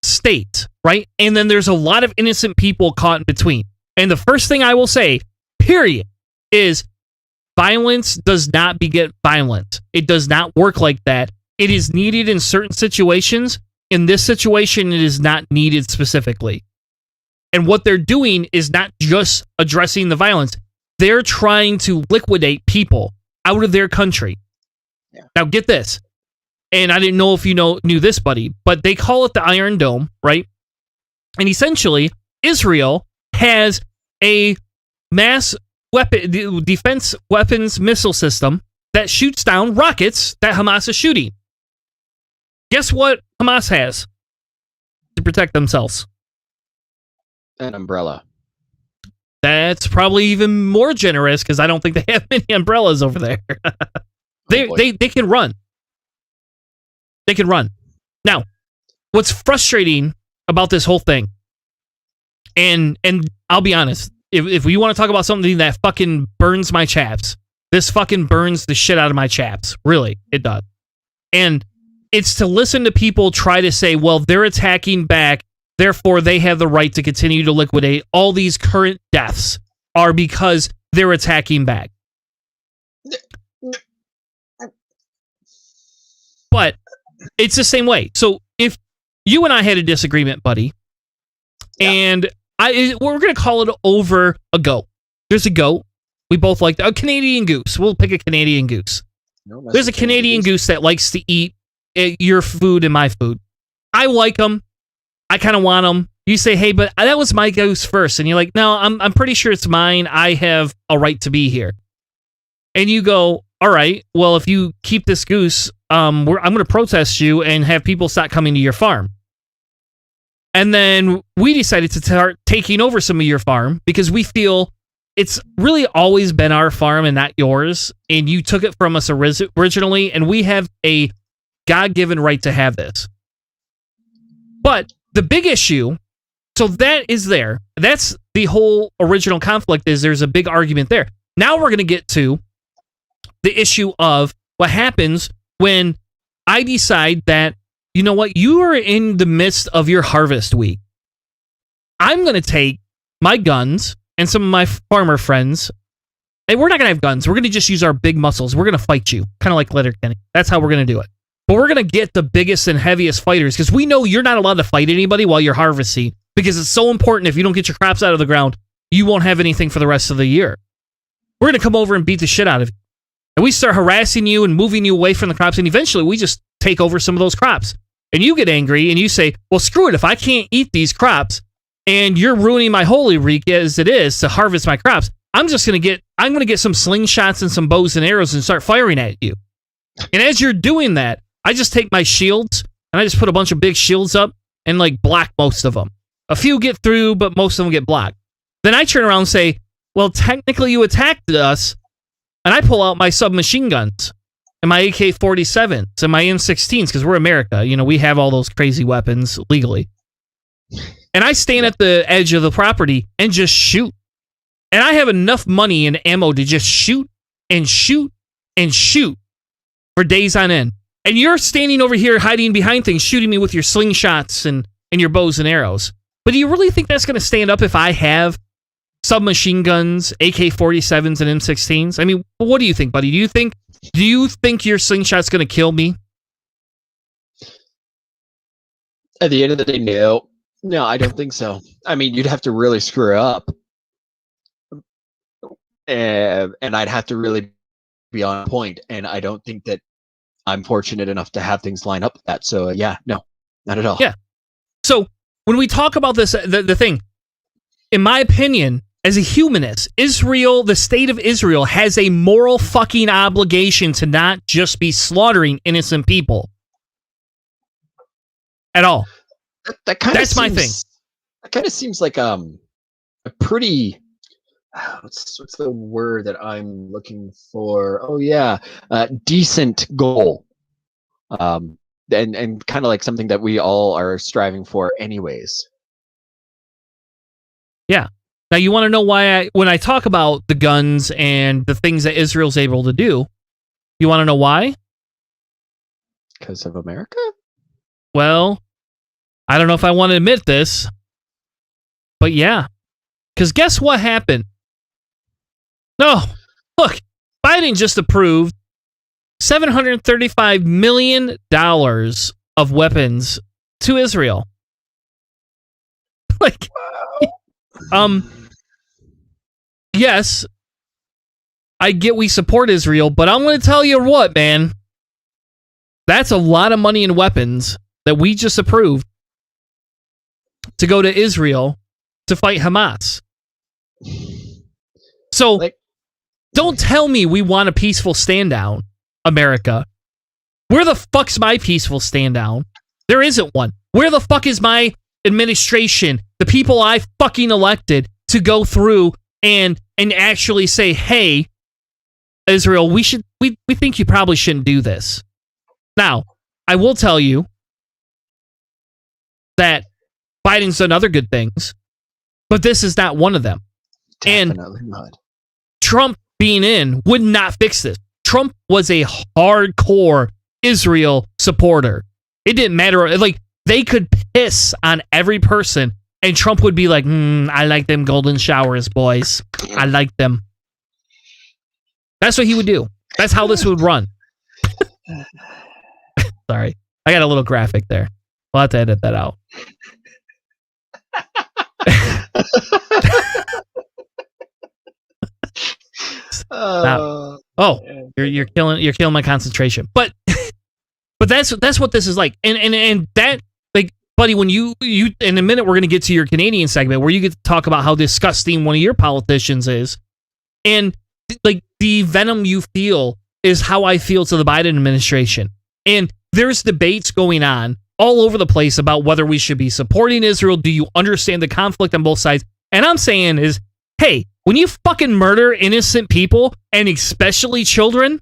states, right? And then there's a lot of innocent people caught in between. And the first thing I will say, period, is violence does not beget violence. It does not work like that. It is needed in certain situations. In this situation, it is not needed specifically. And what they're doing is not just addressing the violence. They're trying to liquidate people out of their country. Yeah. Now, get this. And I didn't know if you knew this, buddy, but they call it the Iron Dome, right? And essentially, Israel has a mass defense weapons missile system that shoots down rockets that Hamas is shooting. Guess what Hamas has to protect themselves? An umbrella. That's probably even more generous, because I don't think they have many umbrellas over there. They can run. They can run. Now, what's frustrating about this whole thing, and I'll be honest, if we want to talk about something that fucking burns my chaps, this fucking burns the shit out of my chaps. Really, it does. And it's to listen to people try to say, well, they're attacking back, therefore they have the right to continue to liquidate. All these current deaths are because they're attacking back. But it's the same way. So if you and I had a disagreement, buddy, yeah, and we're going to call it over a goat. There's a goat. We both like a Canadian goose. We'll pick a Canadian goose. No, there's a Canadian goose that likes to eat your food and my food. I like them. I kind of want them. You say, hey, but that was my goose first. And you're like, no, I'm pretty sure it's mine. I have a right to be here. And you go, all right, well, if you keep this goose, I'm going to protest you and have people stop coming to your farm. And then we decided to start taking over some of your farm because we feel it's really always been our farm and not yours. And you took it from us originally, and we have a God-given right to have this. But the big issue So that is there. That's the whole original conflict, is there's a big argument there. Now we're going to get to the issue of what happens when I decide that, you know what, you are in the midst of your harvest week. I'm going to take my guns and some of my farmer friends, and we're not going to have guns. We're going to just use our big muscles. We're going to fight you, kind of like Letterkenny. That's how we're going to do it. But we're going to get the biggest and heaviest fighters, because we know you're not allowed to fight anybody while you're harvesting, because it's so important. If you don't get your crops out of the ground, you won't have anything for the rest of the year. We're going to come over and beat the shit out of you. And we start harassing you and moving you away from the crops, and eventually we just take over some of those crops. And you get angry, and you say, well, screw it. If I can't eat these crops, and you're ruining my Holy Week as it is to harvest my crops, I'm going to get some slingshots and some bows and arrows and start firing at you. And as you're doing that, I just take my shields, and I just put a bunch of big shields up and like block most of them. A few get through, but most of them get blocked. Then I turn around and say, well, technically you attacked us, and I pull out my submachine guns and my AK-47s and my M16s, because we're America. You know, we have all those crazy weapons legally. And I stand at the edge of the property and just shoot. And I have enough money and ammo to just shoot and shoot and shoot for days on end. And you're standing over here hiding behind things, shooting me with your slingshots and your bows and arrows. But do you really think that's going to stand up if I have submachine guns, AK-47s, and M16s? I mean, what do you think, buddy? Do you think your slingshot's going to kill me? At the end of the day, no. No, I don't think so. I mean, you'd have to really screw up. And I'd have to really be on point. And I don't think that I'm fortunate enough to have things line up with that. So, yeah, no, not at all. Yeah. So, when we talk about this, the thing, in my opinion, as a humanist, Israel, the state of Israel, has a moral fucking obligation to not just be slaughtering innocent people. At all. That's my thing. That kind of seems like a pretty what's the word that I'm looking for? Oh yeah, decent goal. And kind of like something that we all are striving for, anyways. Yeah. Now you want to know why when I talk about the guns and the things that Israel's able to do, you want to know why? Because of America? Well, I don't know if I want to admit this, but yeah. Because guess what happened? No, look, Biden just approved $735 million of weapons to Israel. Like, yes, I get we support Israel, but I'm going to tell you what, man. That's a lot of money in weapons that we just approved to go to Israel to fight Hamas. So, don't tell me we want a peaceful stand down, America. Where the fuck's my peaceful stand down? There isn't one. Where the fuck is my administration, the people I fucking elected to go through and actually say, hey, Israel, we think you probably shouldn't do this. Now, I will tell you that Biden's done other good things, but this is not one of them. Definitely not. Trump being in would not fix this. Trump was a hardcore Israel supporter. It didn't matter. Like, they could piss on every person, and Trump would be like, I like them golden showers, boys. I like them. That's what he would do. That's how this would run. Sorry. I got a little graphic there. We'll have to edit that out. You're killing my concentration. But that's what this is like. And that, like, buddy, when you in a minute we're gonna get to your Canadian segment where you get to talk about how disgusting one of your politicians is. And like the venom you feel is how I feel to the Biden administration. And there's debates going on all over the place about whether we should be supporting Israel. Do you understand the conflict on both sides? And I'm saying is, hey, when you fucking murder innocent people, and especially children,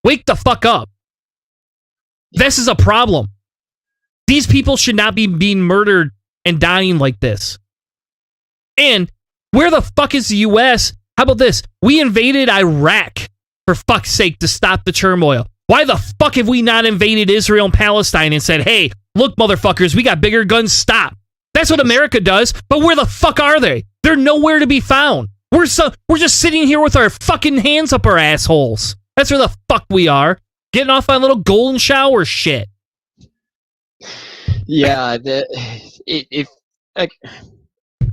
wake the fuck up. This is a problem. These people should not be being murdered and dying like this. And where the fuck is the U.S.? How about this? We invaded Iraq, for fuck's sake, to stop the turmoil. Why the fuck have we not invaded Israel and Palestine and said, hey, look, motherfuckers, we got bigger guns, stop. That's what America does, but where the fuck are they? They're nowhere to be found. We're just sitting here with our fucking hands up our assholes. That's where the fuck we are. Getting off on little golden shower shit. Yeah,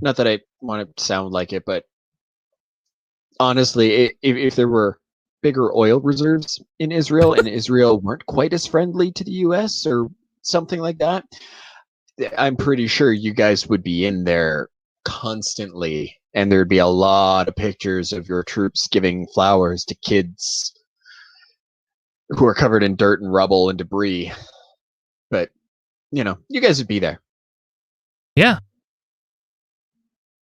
not that I want to sound like it, but honestly, if there were bigger oil reserves in Israel and Israel weren't quite as friendly to the U.S. or something like that, I'm pretty sure you guys would be in there constantly, and there'd be a lot of pictures of your troops giving flowers to kids who are covered in dirt and rubble and debris. But, you know, you guys would be there. Yeah.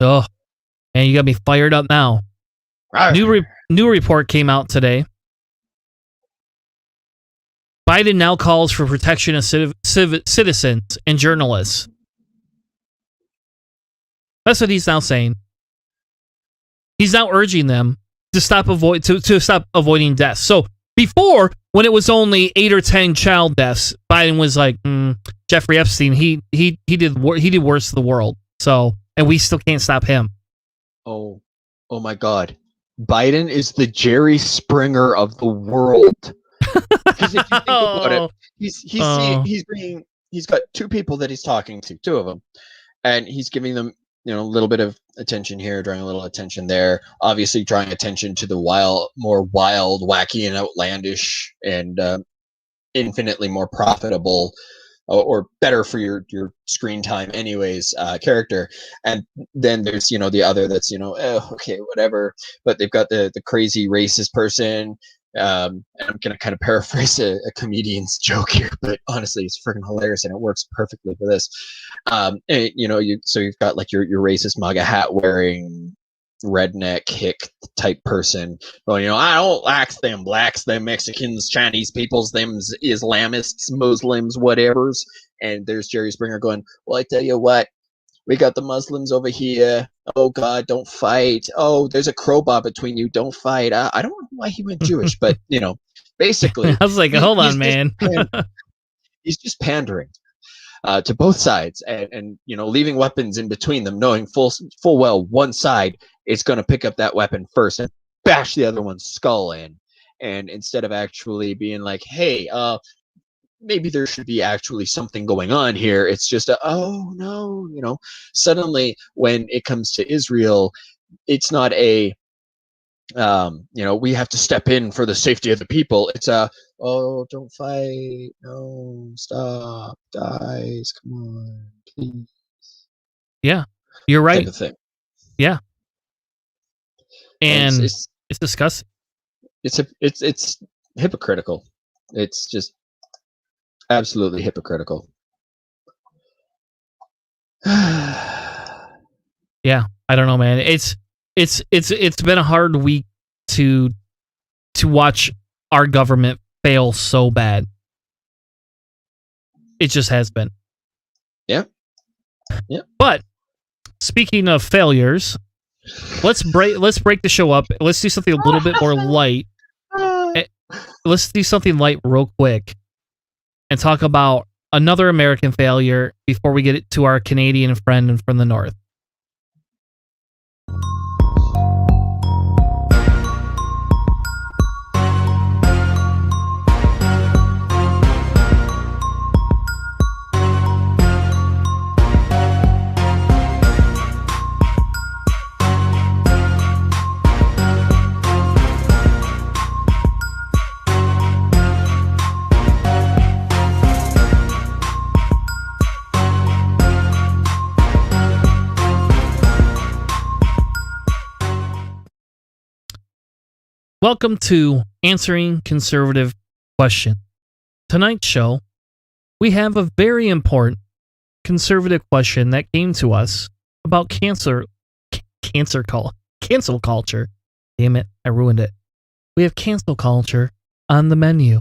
Oh, and you got me fired up now. New report came out today. Biden now calls for protection of citizens and journalists. That's what he's now saying. He's now urging them to stop avoiding deaths. So before, when it was only 8 or 10 child deaths, Biden was like, Jeffrey Epstein, he did worse to the world. So, and we still can't stop him. Oh my God. Biden is the Jerry Springer of the world. Because if you think about it, he's got two people that he's talking to, two of them, and he's giving them, you know, a little bit of attention here, drawing a little attention there, obviously drawing attention to the more wild, wacky, and outlandish, and infinitely more profitable or better for your screen time anyways character. And then there's, you know, the other that's, you know, okay, whatever, but they've got the crazy racist person. And I'm going to kind of paraphrase a comedian's joke here, but honestly, it's freaking hilarious and it works perfectly for this. And, you know, you've got like your racist MAGA hat wearing redneck hick type person. Well, you know, I don't like them blacks, them Mexicans, Chinese peoples, them Islamists, Muslims, whatevers. And there's Jerry Springer going, well, I tell you what, we got the Muslims over here. Oh, God, don't fight. Oh, there's a crowbar between you. Don't fight. I don't know why he went Jewish, but, you know, basically. I was like, hold on, man. He's just pandering to both sides and, you know, leaving weapons in between them, knowing full well one side is going to pick up that weapon first and bash the other one's skull in. And instead of actually being like, hey, maybe there should be actually something going on here. It's just oh no, you know, suddenly when it comes to Israel, it's not a, you know, we have to step in for the safety of the people. It's oh, don't fight. No, stop, guys. Come on, please. Yeah, you're right. Type of thing. Yeah. And it's disgusting. It's hypocritical. It's just absolutely hypocritical. Yeah, I don't know, man. It's been a hard week to watch our government fail so bad. It just has been. Yeah. Yeah. But speaking of failures, let's break the show up. Let's do something a little bit more light. Let's do something light real quick and talk about another American failure before we get it to our Canadian friend from the north. Welcome to Answering Conservative Question. Tonight's show, we have a very important conservative question that came to us about cancel culture. Damn it, I ruined it. We have cancel culture on the menu.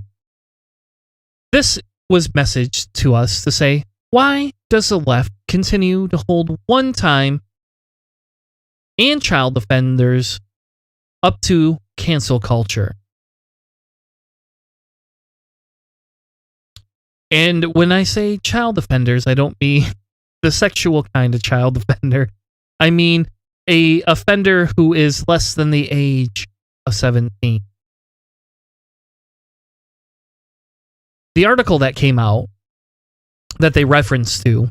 This was messaged to us to say, Why does the left continue to hold one-time and child offenders up to cancel culture? And when I say child offenders, I don't mean the sexual kind of child offender. I mean a offender who is less than the age of 17. The article that came out that they referenced to,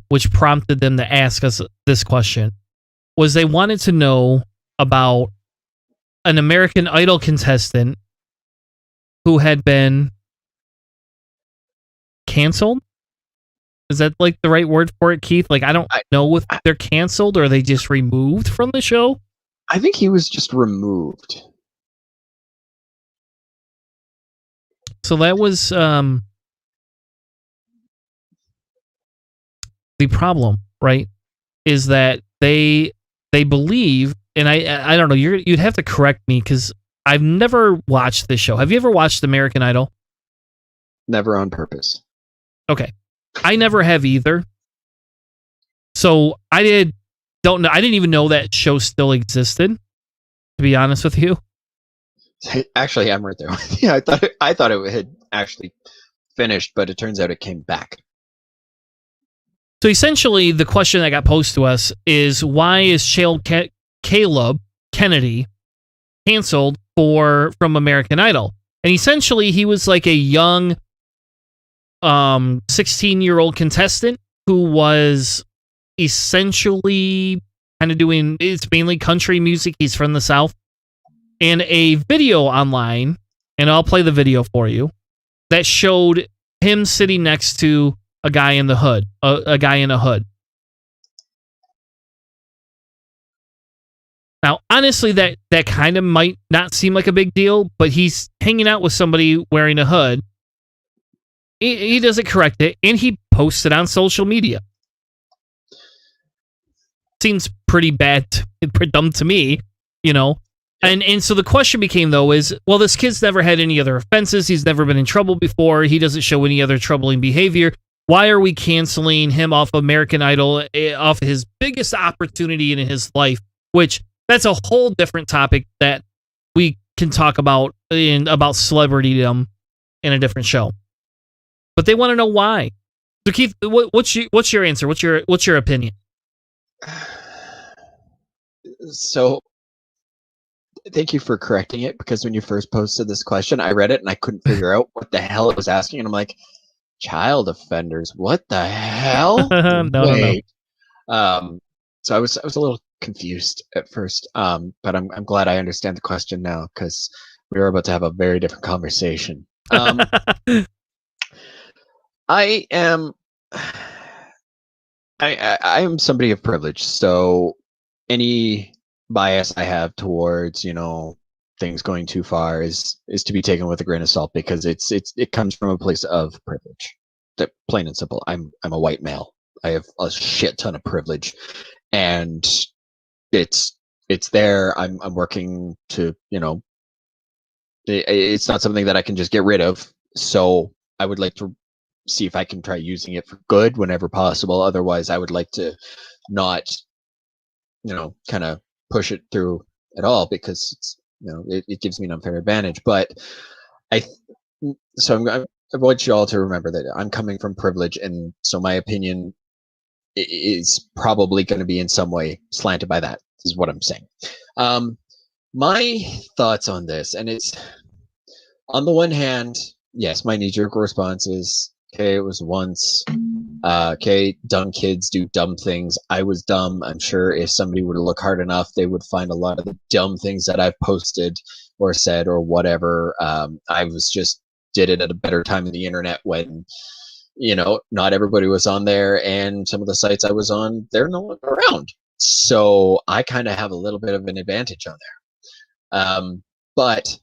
which prompted them to ask us this question, was they wanted to know about an American Idol contestant who had been canceled. Is that like the right word for it, Keith? Like, I don't know if they're canceled or they just removed from the show. I think he was just removed. So that was the problem, right? Is that they believe, and I don't know, you'd have to correct me because I've never watched this show. Have you ever watched American Idol? Never on purpose. Okay. I never have either. So don't know. I didn't even know that show still existed, to be honest with you. Actually, I'm right there with you. I thought it had actually finished, but it turns out it came back. So essentially, the question that got posed to us is, why is Caleb Kennedy canceled from American Idol? And essentially, he was like a young 16-year-old contestant who was essentially kind of doing, it's mainly country music. He's from the South. And a video online, and I'll play the video for you, that showed him sitting next to a guy in the hood, a guy in a hood. Now, honestly, that kind of might not seem like a big deal, but he's hanging out with somebody wearing a hood. He doesn't correct it, and he posts it on social media. Seems pretty bad, pretty dumb to me, you know. And so the question became, though, is, well, this kid's never had any other offenses. He's never been in trouble before. He doesn't show any other troubling behavior. Why are we canceling him off American Idol, off his biggest opportunity in his life? Which, that's a whole different topic that we can talk about about celebritydom in a different show. But they want to know why. So Keith, what's your answer? What's your opinion? So, thank you for correcting it, because when you first posted this question, I read it and I couldn't figure out what the hell it was asking, and I'm like, child offenders, what the hell? No. So I was a little confused at first, but I'm glad I understand the question now, because we were about to have a very different conversation. I am somebody of privilege, so any bias I have towards, things going too far is to be taken with a grain of salt, because it comes from a place of privilege. That, plain and simple. I'm a white male. I have a shit ton of privilege, and it's there. I'm working to, it's not something that I can just get rid of. So I would like to see if I can try using it for good whenever possible. Otherwise, I would like to not, kind of push it through at all, because it's, it gives me an unfair advantage. But I want you all to remember that I'm coming from privilege, and so my opinion is probably going to be in some way slanted by that, is what I'm saying. My thoughts on this, and it's, on the one hand, yes, my knee-jerk response is, okay, it was once. Okay, dumb kids do dumb things. I was dumb. I'm sure if somebody were to look hard enough, they would find a lot of the dumb things that I've posted or said or whatever. I was just did it at a better time in the internet when, not everybody was on there, and some of the sites I was on, they're no longer around. So I kind of have a little bit of an advantage on there. But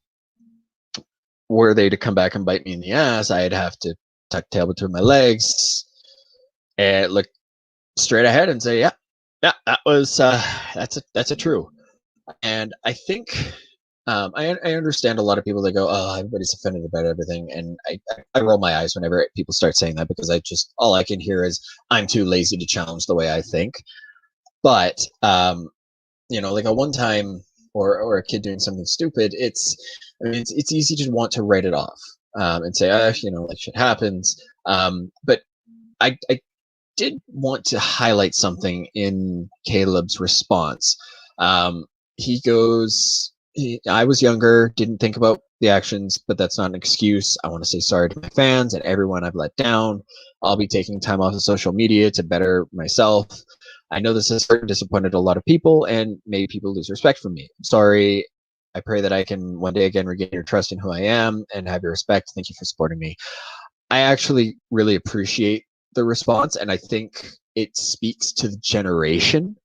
were they to come back and bite me in the ass, I'd have to tuck tail between my legs and look straight ahead and say, yeah, that was that's a true. And I think I understand a lot of people that go, oh, everybody's offended about everything, and I roll my eyes whenever people start saying that, because all I can hear is I'm too lazy to challenge the way I think. But like a one time or a kid doing something stupid, it's easy to want to write it off, and say, like shit happens. But I did want to highlight something in Caleb's response. He goes, I was younger, didn't think about the actions, but that's not an excuse. I want to say sorry to my fans and everyone I've let down. I'll be taking time off of social media to better myself. I know this has hurt and disappointed a lot of people, and made people lose respect for me. I'm sorry. I pray that I can one day again regain your trust in who I am and have your respect. Thank you for supporting me. I actually really appreciate the response, and I think it speaks to the generation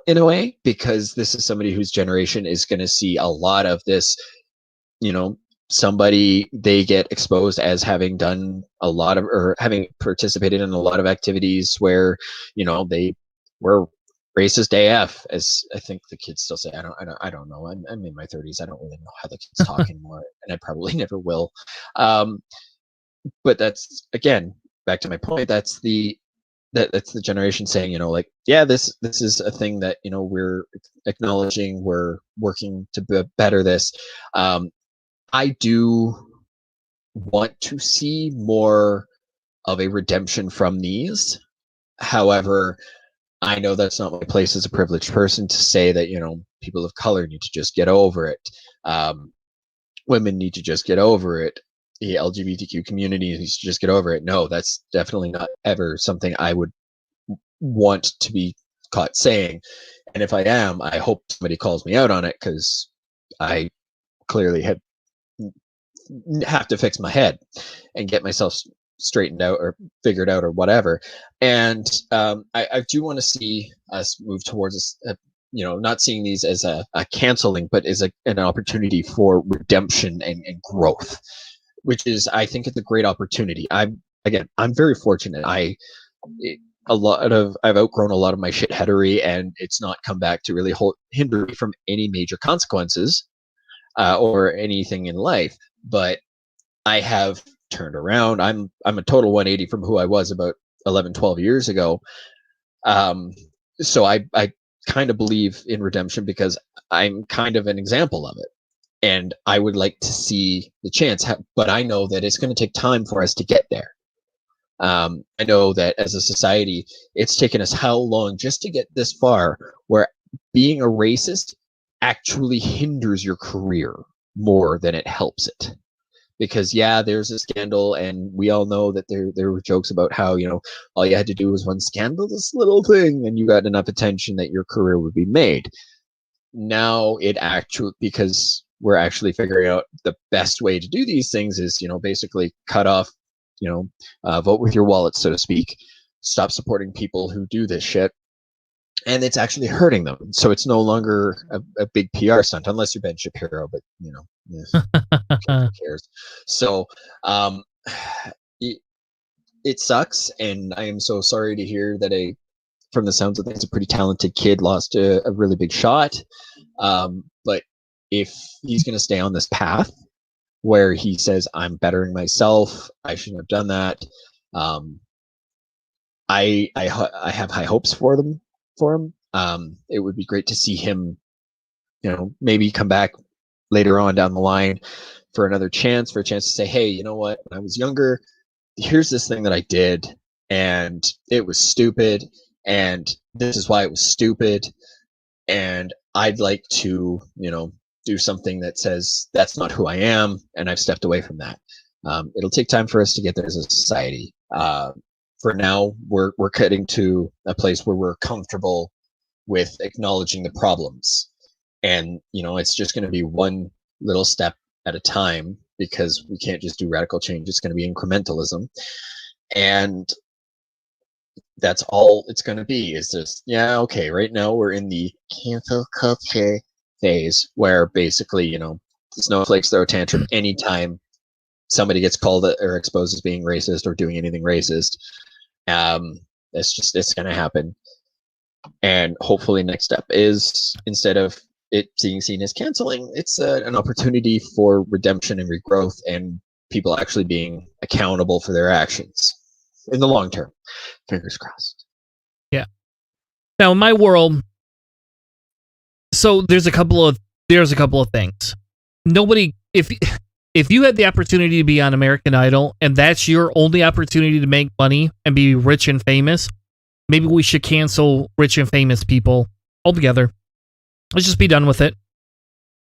in a way, because this is somebody whose generation is going to see a lot of this. Somebody, they get exposed as having done a lot of, or having participated in a lot of activities where they were racist AF, as I think the kids still say. I don't know. I'm in my 30s. I don't really know how the kids talk anymore, and I probably never will. But that's, again, back to my point. That's the generation saying, like, yeah, this is a thing that we're acknowledging. We're working to better this. I do want to see more of a redemption from these. However, I know that's not my place as a privileged person to say that people of color need to just get over it. Women need to just get over it. The LGBTQ community needs to just get over it. No, that's definitely not ever something I would want to be caught saying. And if I am, I hope somebody calls me out on it, because I clearly have to fix my head and get myself straightened out or figured out or whatever. And I do want to see us move towards not seeing these as a canceling, but as an opportunity for redemption and growth, which is, I think it's a great opportunity. I'm very fortunate. I've outgrown a lot of my shitheadery, and it's not come back to really hinder me from any major consequences or anything in life. But I have turned around. I'm a total 180 from who I was about 11, 12 years ago. So I kind of believe in redemption, because I'm kind of an example of it. And I would like to see the chance, but I know that it's going to take time for us to get there. I know that as a society, it's taken us how long just to get this far, where being a racist actually hinders your career more than it helps it. Because there's a scandal, and we all know that there were jokes about how all you had to do was one scandalous little thing and you got enough attention that your career would be made. Now because we're actually figuring out the best way to do these things is basically cut off, vote with your wallet, so to speak. Stop supporting people who do this shit. And it's actually hurting them. So it's no longer a big PR stunt, unless you're Ben Shapiro, but who cares? So it sucks, and I am so sorry to hear that from the sounds of things, a pretty talented kid lost a really big shot. But if he's going to stay on this path where he says, I'm bettering myself, I shouldn't have done that, I have high hopes for him. It would be great to see him, maybe come back later on down the line for a chance to say, hey, you know what? When I was younger, here's this thing that I did, and it was stupid, and this is why it was stupid, and I'd like to, do something that says that's not who I am, and I've stepped away from that. It'll take time for us to get there as a society. For now, we're getting to a place where we're comfortable with acknowledging the problems, and it's just going to be one little step at a time, because we can't just do radical change. It's going to be incrementalism, and that's all it's going to be. Is just okay. Right now we're in the cancel culture phase, where basically the snowflakes throw a tantrum anytime somebody gets called or exposed as being racist or doing anything racist. It's going to happen. And hopefully next step is, instead of it being seen as canceling, it's an opportunity for redemption and regrowth, and people actually being accountable for their actions in the long term. Fingers crossed. Yeah. Now, in my world, so there's a couple of things. Nobody, if you had the opportunity to be on American Idol and that's your only opportunity to make money and be rich and famous, maybe we should cancel rich and famous people altogether. Let's just be done with it.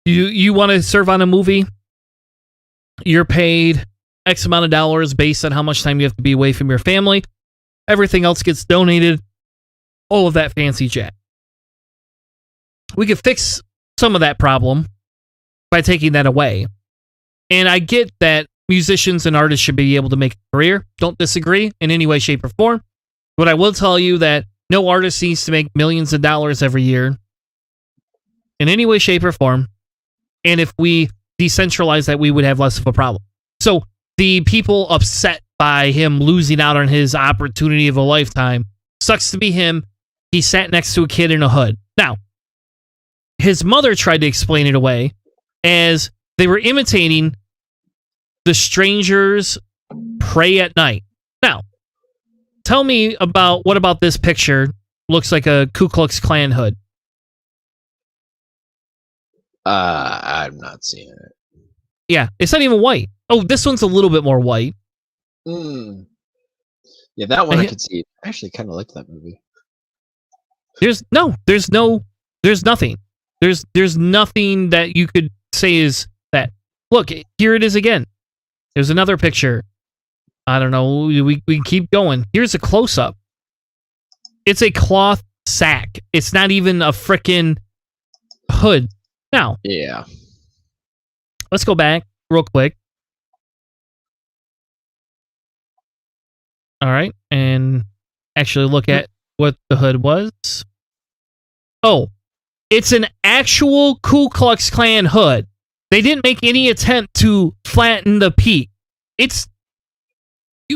You want to serve on a movie? You're paid X amount of dollars based on how much time you have to be away from your family. Everything else gets donated. All of that fancy jack. We could fix some of that problem by taking that away. And I get that musicians and artists should be able to make a career. Don't disagree in any way, shape, or form. But I will tell you that no artist needs to make millions of dollars every year in any way, shape, or form. And if we decentralize that, we would have less of a problem. So the people upset by him losing out on his opportunity of a lifetime, sucks to be him. He sat next to a kid in a hood. Now, his mother tried to explain it away as they were imitating the strangers pray at night. Now, tell me what about this picture looks like a Ku Klux Klan hood? I'm not seeing it. Yeah, it's not even white. Oh, this one's a little bit more white. Yeah, that one I could see. I actually kind of liked that movie. There's nothing. There's nothing that you could say is that. Look, here it is again. There's another picture. I don't know. We can keep going. Here's a close-up. It's a cloth sack. It's not even a frickin' hood. Now, yeah. Let's go back real quick. All right, and actually look at what the hood was. Oh, it's an actual Ku Klux Klan hood. They didn't make any attempt to flatten the peak. It's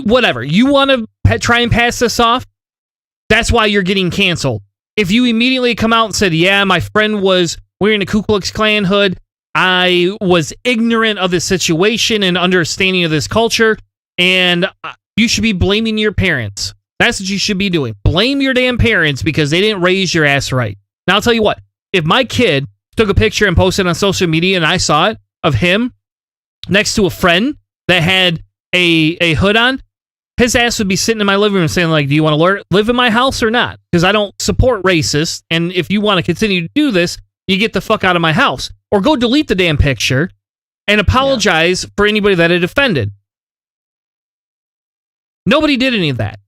whatever. You want to try and pass this off? That's why you're getting canceled. If you immediately come out and said, yeah, my friend was wearing a Ku Klux Klan hood, I was ignorant of the situation and understanding of this culture, and you should be blaming your parents. That's what you should be doing. Blame your damn parents because they didn't raise your ass right. Now, I'll tell you what. If my kid took a picture and posted it on social media and I saw it of him next to a friend that had a hood on, his ass would be sitting in my living room saying, like, do you want to live in my house or not? Because I don't support racists, and if you want to continue to do this, you get the fuck out of my house. Or go delete the damn picture and apologize for anybody that it offended. Nobody did any of that.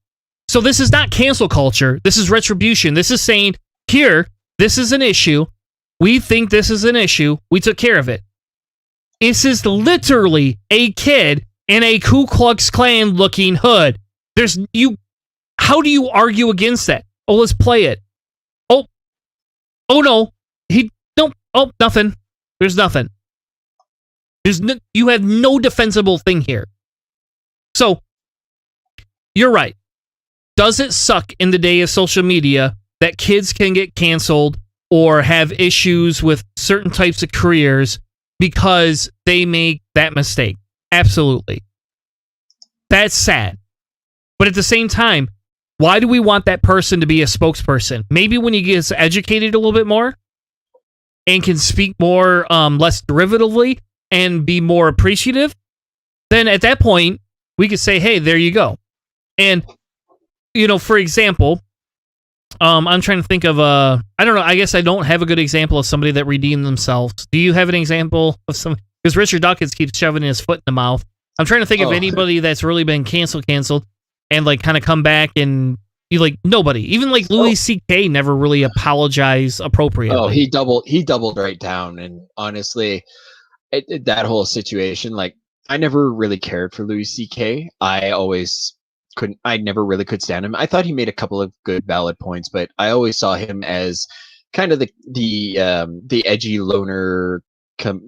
So this is not cancel culture. This is retribution. This is saying, here, this is an issue. We think this is an issue. We took care of it. This is literally a kid in a Ku Klux Klan looking hood. How do you argue against that? Oh, let's play it. Oh no. Nothing. There's nothing. You have no defensible thing here. So, you're right. Does it suck in the day of social media that kids can get canceled or have issues with certain types of careers because they make that mistake? Absolutely. That's sad. But at the same time, why do we want that person to be a spokesperson? Maybe when he gets educated a little bit more and can speak more, less derivatively and be more appreciative, then at that point, we could say, hey, there you go. And, for example, I'm trying to think of I don't know, I guess I don't have a good example of somebody that redeemed themselves. Do you have an example of some? Because Richard Dawkins keeps shoving his foot in the mouth. I'm trying to think of anybody that's really been canceled, and like kind of come back and nobody. Even like Louis C.K. never really apologized appropriately. Oh, he doubled right down. And honestly, that whole situation, like, I never really cared for Louis C.K. I never really could stand him. I thought he made a couple of good valid points, but I always saw him as kind of the edgy loner,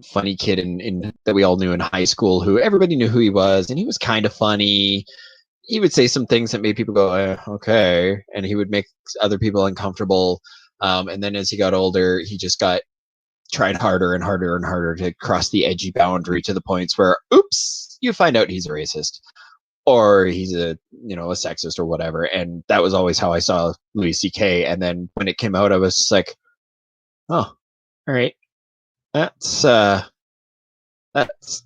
funny kid in that we all knew in high school, who everybody knew who he was, and he was kind of funny. He would say some things that made people go, okay, and he would make other people uncomfortable. And then as he got older, he just got tried harder and harder and harder to cross the edgy boundary to the points where, oops, you find out he's a racist or he's a sexist or whatever. And that was always how I saw Louis C.K. And then when it came out, I was like, oh, all right, that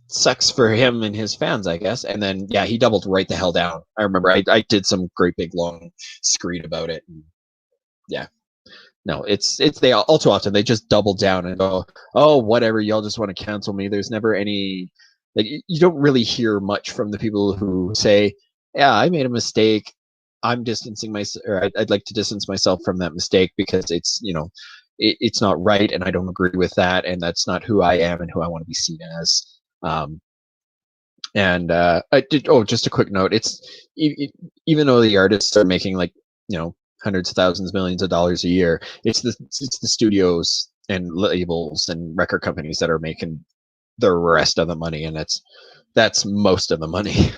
sucks for him and his fans, I guess. And then, yeah, he doubled right the hell down. I remember I did some great big long screed about it. And yeah, no, it's they all too often they just double down and go, oh, whatever, y'all just want to cancel me. There's never any, like, you don't really hear much from the people who say, yeah, I made a mistake. I'm distancing myself, or I'd like to distance myself from that mistake because it's, it's not right, and I don't agree with that, and that's not who I am and who I want to be seen as. I did. Oh, just a quick note. It's even though the artists are making like hundreds of thousands, millions of dollars a year, it's the studios and labels and record companies that are making the rest of the money, and that's most of the money.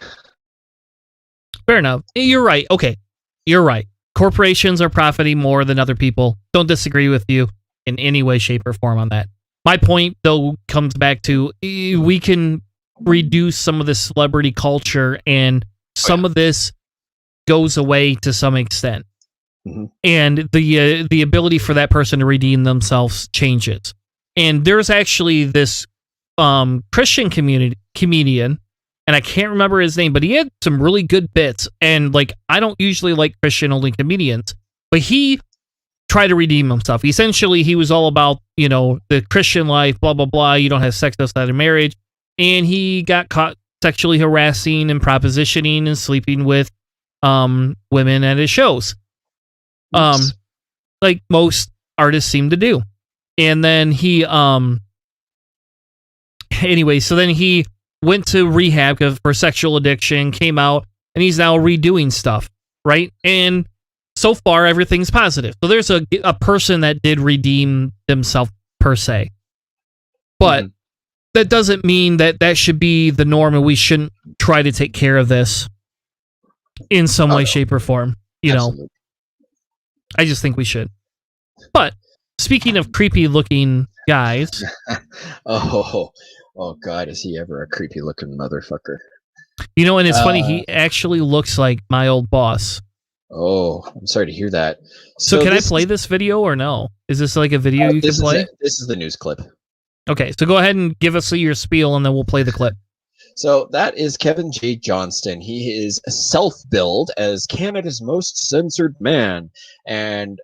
Fair enough. You're right. Okay, you're right. Corporations are profiting more than other people. Don't disagree with you in any way, shape, or form on that. My point, though, comes back to we can reduce some of the celebrity culture, and some of this goes away to some extent. Mm-hmm. And the ability for that person to redeem themselves changes. And there's actually this Christian comedian, and I can't remember his name, but he had some really good bits. And like, I don't usually like Christian-only comedians, but he tried to redeem himself. Essentially, he was all about, the Christian life, blah, blah, blah. You don't have sex outside of marriage. And he got caught sexually harassing and propositioning and sleeping with women at his shows. Like most artists seem to do. And then he, anyway, so then he went to rehab for sexual addiction, came out, and he's now redoing stuff, right? And so far, everything's positive. So there's a person that did redeem themselves, per se. But that doesn't mean that should be the norm, and we shouldn't try to take care of this in some way, shape, or form. Absolutely. I just think we should. But speaking of creepy-looking guys... Oh God, is he ever a creepy looking motherfucker? And it's funny, he actually looks like my old boss. Oh, I'm sorry to hear that. So can I play this video or no? Is this like a video you can play? This is the news clip. Okay, so go ahead and give us your spiel and then we'll play the clip. So that is Kevin J. Johnston. He is self-billed as Canada's most censored man. And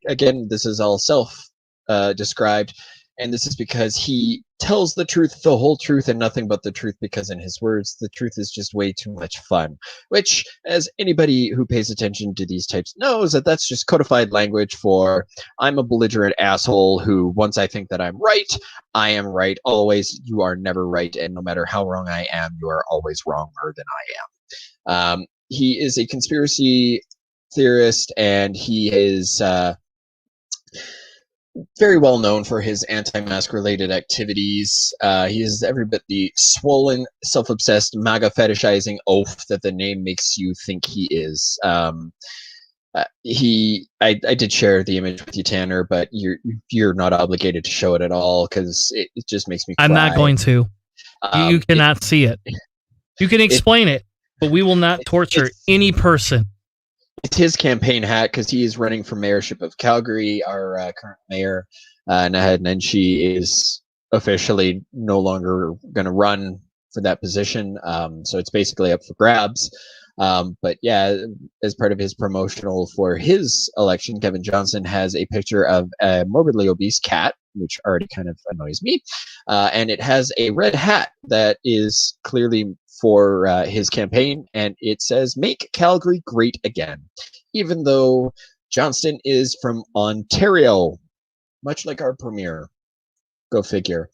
again, this is all self-described. And this is because he tells the truth, the whole truth, and nothing but the truth, because in his words, the truth is just way too much fun. Which, as anybody who pays attention to these types knows, that's just codified language for I'm a belligerent asshole who, once I think that I'm right, I am right always. You are never right, and no matter how wrong I am, you are always wronger than I am. He is a conspiracy theorist, and he is... very well known for his anti-mask related activities. He is every bit the swollen, self-obsessed, MAGA fetishizing oaf that the name makes you think he is. I did share the image with you, Tanner, but you're not obligated to show it at all because it just makes me cry. I'm not going to. You cannot see it. You can explain it, but we will not torture any person. It's his campaign hat because he is running for mayorship of Calgary. Our current mayor, Naheed Nenshi, is officially no longer going to run for that position. So it's basically up for grabs. But yeah, as part of his promotional for his election, Kevin Johnson has a picture of a morbidly obese cat, which already kind of annoys me. And it has a red hat that is clearly for his campaign, and it says "Make Calgary Great Again," even though Johnston is from Ontario, much like our premier. Go figure.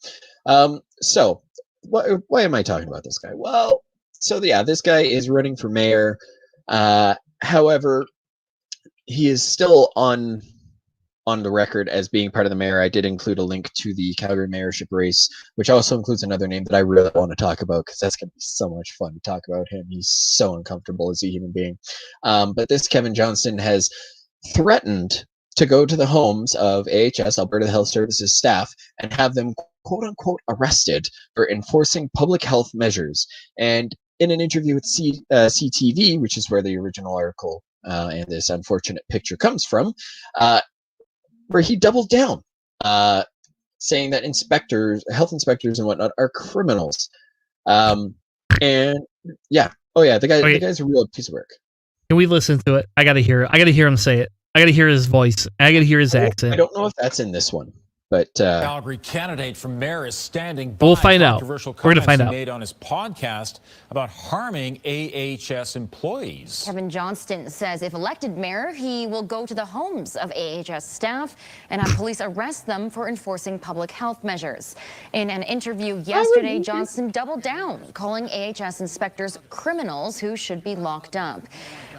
So why am I talking about this guy? Well, so yeah, this guy is running for mayor. However, he is still on the record as being part of the mayor. I did include a link to the Calgary mayorship race, which also includes another name that I really want to talk about because that's going to be so much fun to talk about him. He's so uncomfortable as a human being. But this Kevin Johnston has threatened to go to the homes of AHS, Alberta Health Services staff, and have them quote unquote arrested for enforcing public health measures. And in an interview with CTV, which is where the original article and this unfortunate picture comes from, where he doubled down, saying that health inspectors and whatnot are criminals. And yeah, the guy's a real piece of work. Can we listen to it? I gotta hear it. I gotta hear him say it. I gotta hear his voice. I gotta hear his accent. I don't know if that's in this one, but Calgary candidate for mayor is standing by. We'll find out. We're gonna find out. Made on his podcast about harming AHS employees. Kevin Johnston says if elected mayor, he will go to the homes of AHS staff and have police arrest them for enforcing public health measures. In an interview yesterday, Johnston doubled down, calling AHS inspectors criminals who should be locked up.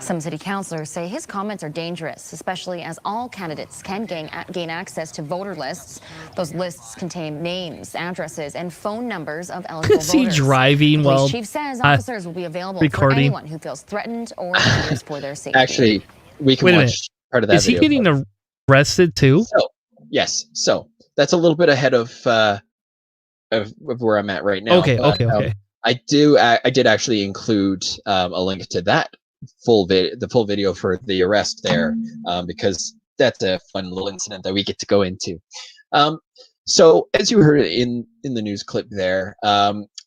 Some city councillors say his comments are dangerous, especially as all candidates can gain access to voter lists. Those lists contain names, addresses, and phone numbers of eligible Is he voters. driving The while police chief says officers will be available for recording? anyone who feels threatened or fears for their safety. actually, we can Wait a watch part of that. Is he video. getting arrested too? So yes, so that's a little bit ahead of where I'm at right now. Okay, but, okay. I did actually include a link to that the full video for the arrest there, because that's a fun little incident that we get to go into. So as you heard in the news clip there,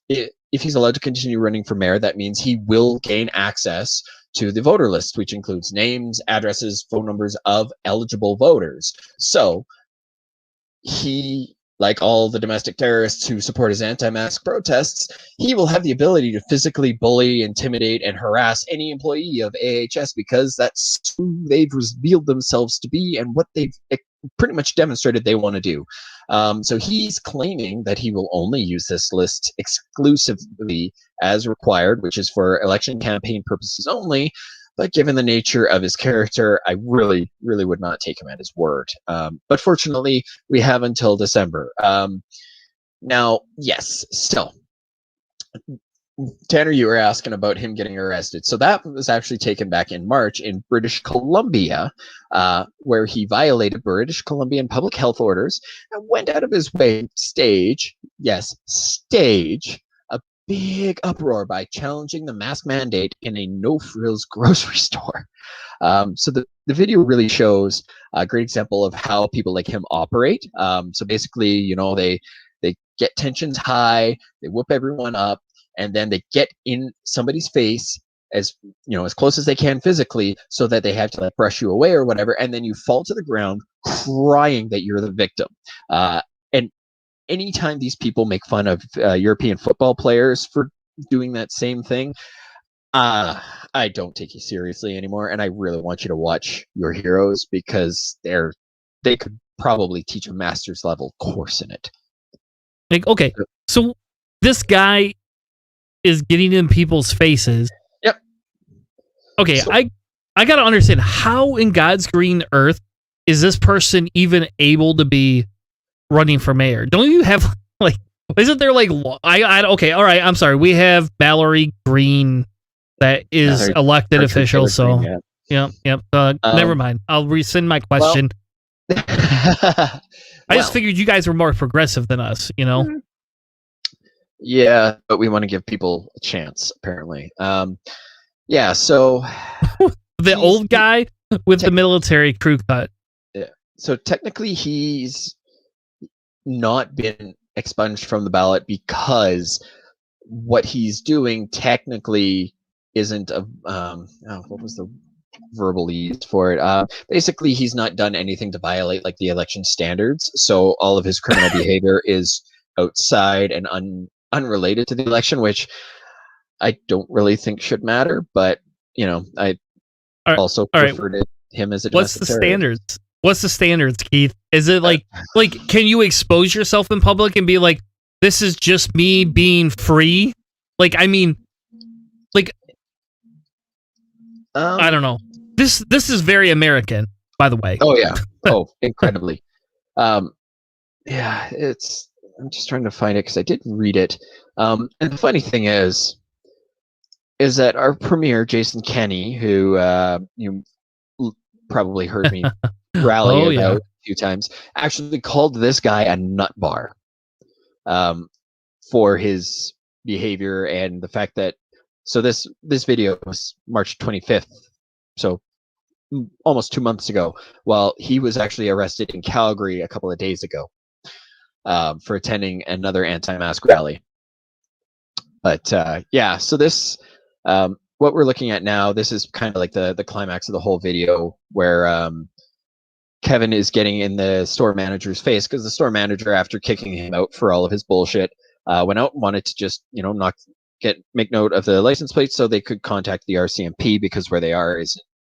if he's allowed to continue running for mayor, that means he will gain access to the voter list, which includes names, addresses, phone numbers of eligible voters. So he, like all the domestic terrorists who support his anti-mask protests, he will have the ability to physically bully, intimidate, and harass any employee of AHS, because that's who they've revealed themselves to be and what they've pretty much demonstrated they want to do. So he's claiming that he will only use this list exclusively as required, which is for election campaign purposes only. But given the nature of his character, I really, really would not take him at his word. But fortunately, we have until December. Now, yes, still, Tanner, you were asking about him getting arrested. So that was actually taken back in March in British Columbia, where he violated British Columbian public health orders and went out of his way to stage a big uproar by challenging the mask mandate in a no-frills grocery store. So the video really shows a great example of how people like him operate. So basically, you know, they get tensions high, they whoop everyone up, and then they get in somebody's face as close as they can physically, so that they have to like brush you away or whatever, and then you fall to the ground crying that you're the victim. And anytime these people make fun of European football players for doing that same thing, I don't take you seriously anymore, and I really want you to watch Your Heroes, because they could probably teach a master's level course in it. Like, okay, so this guy is getting in people's faces. Yep. Okay, so, I gotta understand, how in God's green earth is this person even able to be running for mayor? Don't you have like? Isn't there like okay, all right, I'm sorry. We have Mallory Green that is elected official. So Green, yeah. Yep. Never mind. I'll rescind my question. I just figured you guys were more progressive than us, you know? Yeah, but we want to give people a chance, apparently. Yeah, so... the old guy with the military crew cut. Yeah. So technically he's not been expunged from the ballot, because what he's doing technically isn't a... what was the verbal used for it? Basically, he's not done anything to violate like the election standards, so all of his criminal behavior is outside and unrelated to the election, which I don't really think should matter, but I also preferred him as a domestic terrorist. What's the standards, Keith? Is it like can you expose yourself in public and be like, this is just me being free? Like, I mean, like, I don't know. This is very American, by the way. Oh yeah. Oh, incredibly. Yeah, I'm just trying to find it because I did read it. And the funny thing is that our premier, Jason Kenney, who you probably heard me rally Oh, yeah. about a few times, actually called this guy a nut bar for his behavior and the fact that. So this video was March 25th, so almost 2 months ago. Well, he was actually arrested in Calgary a couple of days ago for attending another anti-mask rally. But yeah, so this what we're looking at now, this is kind of like the climax of the whole video, where Kevin is getting in the store manager's face, because the store manager, after kicking him out for all of his bullshit, went out and wanted to just, make note of the license plates so they could contact the RCMP, because where they are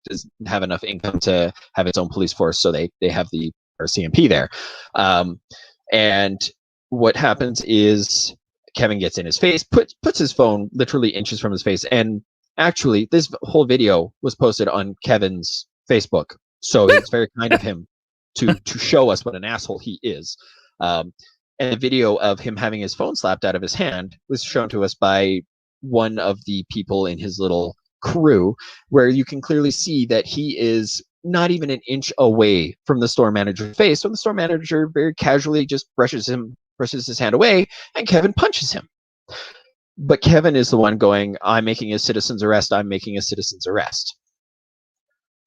doesn't have enough income to have its own police force, so they have the RCMP there. And what happens is Kevin gets in his face, puts his phone literally inches from his face, and actually this whole video was posted on Kevin's Facebook, so it's very kind of him to show us what an asshole he is. And the video of him having his phone slapped out of his hand was shown to us by one of the people in his little crew, where you can clearly see that he is not even an inch away from the store manager's face. So the store manager very casually just brushes his hand away, and Kevin punches him. But Kevin is the one going, "I'm making a citizen's arrest. I'm making a citizen's arrest."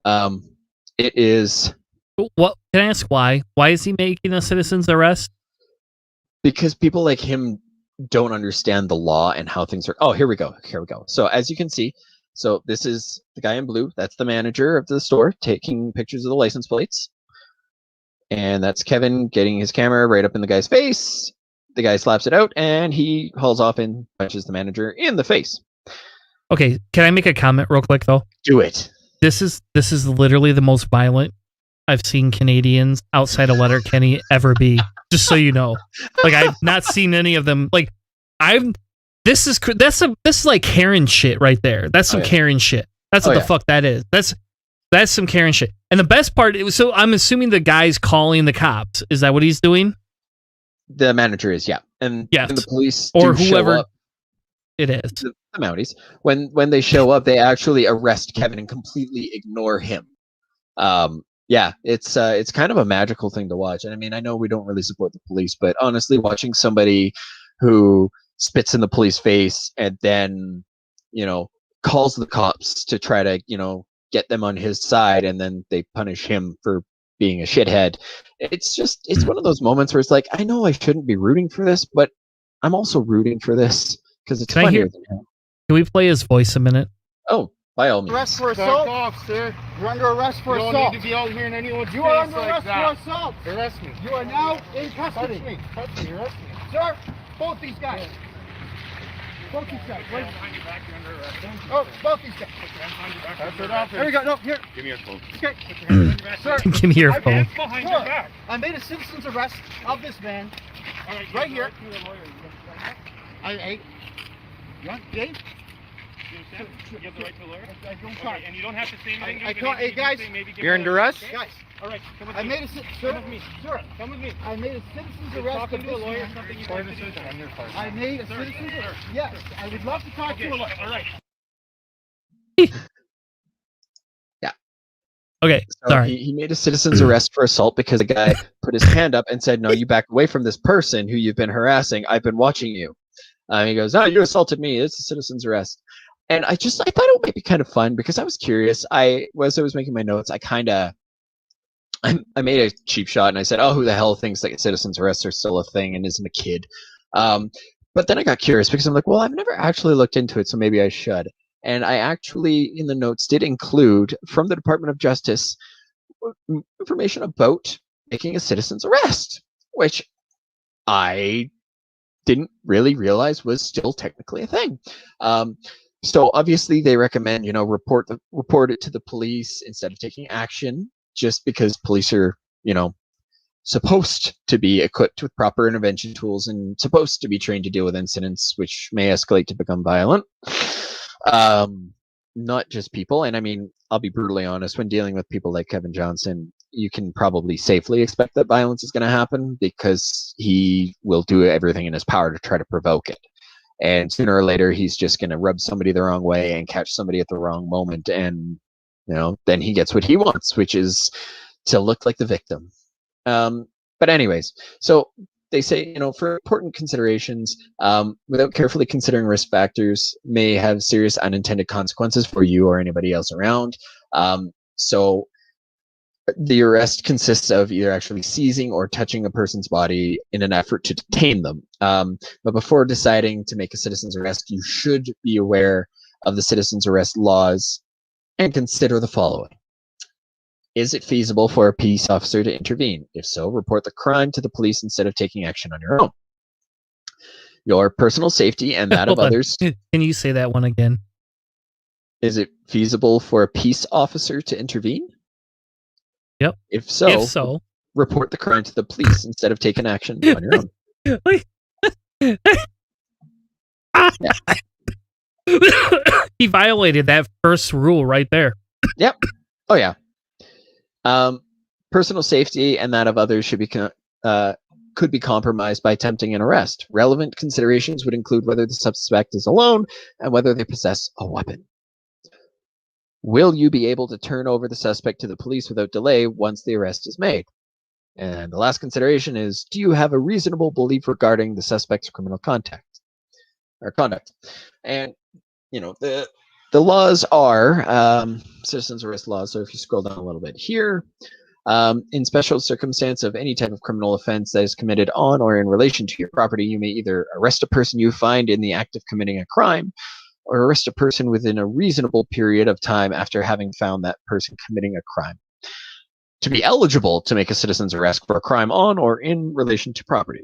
It is. What can I ask? Why? Why is he making a citizen's arrest? Because people like him don't understand the law and how things are. Oh, here we go. So as you can see, so this is the guy in blue. That's the manager of the store taking pictures of the license plates. And that's Kevin getting his camera right up in the guy's face. The guy slaps it out, and he hauls off and punches the manager in the face. Okay, can I make a comment real quick, though? Do it. This is literally the most violent I've seen Canadians outside of Letterkenny ever be. Just so you know, like, I've not seen any of them. Like, this is like Karen shit right there. That's some Karen shit. That's what the fuck that is. That's some Karen shit. And the best part, so I'm assuming the guy's calling the cops. Is that what he's doing? The manager is, yeah. And the police or do whoever show up. It is. The Mounties. When they show up, they actually arrest Kevin and completely ignore him. Yeah, it's kind of a magical thing to watch. And I mean, I know we don't really support the police, but honestly, watching somebody who spits in the police face and then, calls the cops to try to, get them on his side, and then they punish him for being a shithead. It's one of those moments where it's like, I know I shouldn't be rooting for this, but I'm also rooting for this because it's funnier than him. Can we play his voice a minute? Oh, by all means. Arrest for assault. Off, sir. You're under arrest for assault. You don't need to be out here in anyone's You are face under like arrest that. for assault. Arrest me. You are now in custody. Touch me. Arrest me. Sir, both these guys. Both these guys. Wait. Behind your back, you're under arrest. Oh, both these guys. Put your hands behind your back. That's you're it. under arrest. There we go. No, here. Give me your phone. Okay. Put your hands behind your back. Sir, Give me your I have phone. hands behind your Sir, back. I made a citizen's arrest of this man. All right, Right here. You're a lawyer. You want Dave? You understand? You have the right to a lawyer? I don't Okay, talk. and you don't have to say anything. I but can't. maybe Hey, you can guys. say maybe give You're me under a lawyer, arrest? okay? Guys. All right, come with I me. made a sir. Come with me. Sir, Come with me. I made a citizen's You're arrest talking of to a this lawyer, man. something you'd like to do. On your part. I made a Sir, citizen's sir. arrest. Yes, I would love to talk Okay, to a lawyer. all right. Okay, So sorry. he made a citizen's arrest for assault because the guy put his hand up and said, "No, you back away from this person who you've been harassing. I've been watching you." He goes, "No, you assaulted me. It's a citizen's arrest." And I thought it might be kind of fun because I was curious. As I was making my notes, I made a cheap shot and I said, "Oh, who the hell thinks that citizen's arrests are still a thing and isn't a kid?" But then I got curious because I'm like, well, I've never actually looked into it, so maybe I should. And I actually, in the notes, did include from the Department of Justice information about making a citizen's arrest, which I didn't really realize was still technically a thing. So obviously they recommend, report it to the police instead of taking action, just because police are, supposed to be equipped with proper intervention tools and supposed to be trained to deal with incidents which may escalate to become violent. Not just people. And I mean, I'll be brutally honest, when dealing with people like Kevin Johnson, you can probably safely expect that violence is going to happen because he will do everything in his power to try to provoke it. And sooner or later, he's just going to rub somebody the wrong way and catch somebody at the wrong moment. And, then he gets what he wants, which is to look like the victim. But anyways, so they say, for important considerations, without carefully considering risk factors, may have serious unintended consequences for you or anybody else around. So the arrest consists of either actually seizing or touching a person's body in an effort to detain them. But before deciding to make a citizen's arrest, you should be aware of the citizen's arrest laws and consider the following. Is it feasible for a peace officer to intervene? If so, report the crime to the police instead of taking action on your own. Your personal safety and that of others. Can you say that one again? Is it feasible for a peace officer to intervene? Yep. If so, report the crime to the police instead of taking action on your own. He violated that first rule right there. Yep. Oh, yeah. Personal safety and that of others should be could be compromised by attempting an arrest. Relevant considerations would include whether the suspect is alone and whether they possess a weapon. Will you be able to turn over the suspect to the police without delay once the arrest is made? And the last consideration is, do you have a reasonable belief regarding the suspect's criminal conduct? And, the laws are citizens arrest laws. So if you scroll down a little bit here, in special circumstance of any type of criminal offense that is committed on or in relation to your property, you may either arrest a person you find in the act of committing a crime, or arrest a person within a reasonable period of time after having found that person committing a crime. To be eligible to make a citizen's arrest for a crime on or in relation to property,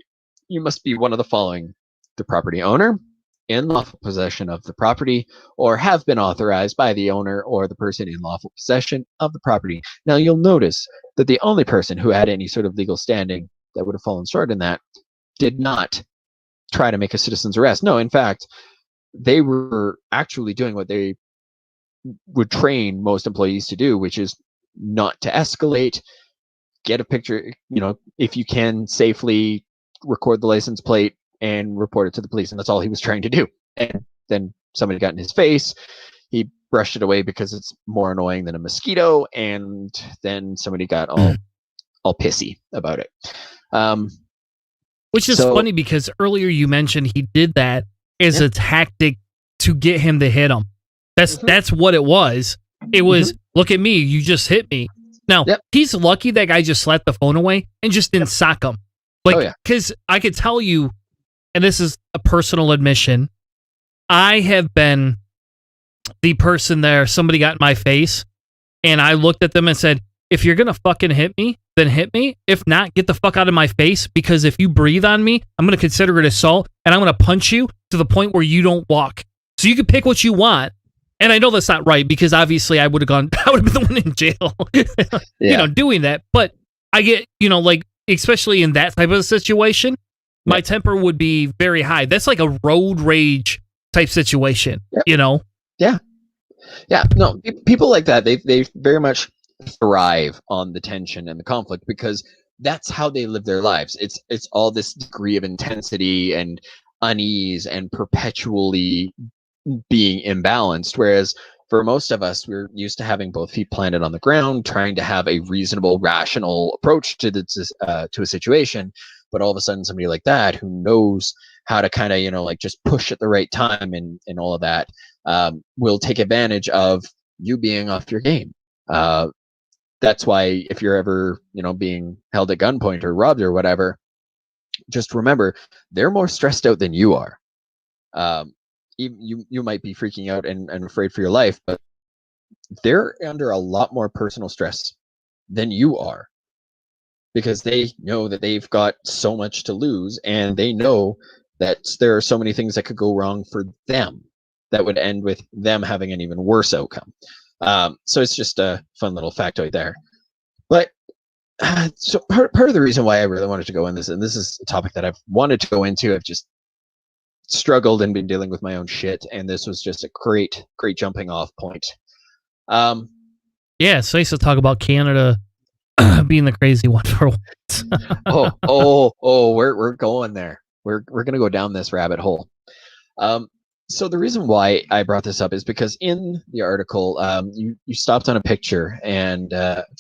you must be one of the following: the property owner, in lawful possession of the property, or have been authorized by the owner or the person in lawful possession of the property. Now, you'll notice that the only person who had any sort of legal standing that would have fallen short in that did not try to make a citizen's arrest. No, in fact, they were actually doing what they would train most employees to do, which is not to escalate, get a picture, if you can safely record the license plate and report it to the police. And that's all he was trying to do. And then somebody got in his face. He brushed it away because it's more annoying than a mosquito. And then somebody got all pissy about it. Which is funny because earlier you mentioned he did that as a tactic to get him to hit him. That's what it was. It was, look at me, you just hit me. Now, he's lucky that guy just slapped the phone away and just didn't sock him. Because I could tell you, and this is a personal admission, I have been the person there, somebody got in my face, and I looked at them and said, if you're going to fucking hit me, then hit me. If not, get the fuck out of my face, because if you breathe on me, I'm going to consider it assault, and I'm going to punch you to the point where you don't walk. So you can pick what you want. And I know that's not right, because obviously I would have been the one in jail, doing that. But I get, especially in that type of situation, my temper would be very high. That's like a road rage type situation, Yeah. Yeah. No, people like that, they very much thrive on the tension and the conflict, because that's how they live their lives. It's all this degree of intensity and unease and perpetually being imbalanced. Whereas for most of us, we're used to having both feet planted on the ground, trying to have a reasonable, rational approach to a situation. But all of a sudden, somebody like that who knows how to kind of, just push at the right time and all of that, will take advantage of you being off your game. That's why if you're ever, being held at gunpoint or robbed or whatever, just remember, they're more stressed out than you are. You might be freaking out and afraid for your life, but they're under a lot more personal stress than you are, because they know that they've got so much to lose, and they know that there are so many things that could go wrong for them that would end with them having an even worse outcome. So it's just a fun little factoid there. But so part of the reason why I really wanted to go in this, and this is a topic that I've wanted to go into, I've just struggled and been dealing with my own shit, and this was just a great jumping off point. Yeah, it's nice to talk about Canada being the crazy one for once. we're going there. We're gonna go down this rabbit hole. So the reason why I brought this up is because in the article, you stopped on a picture and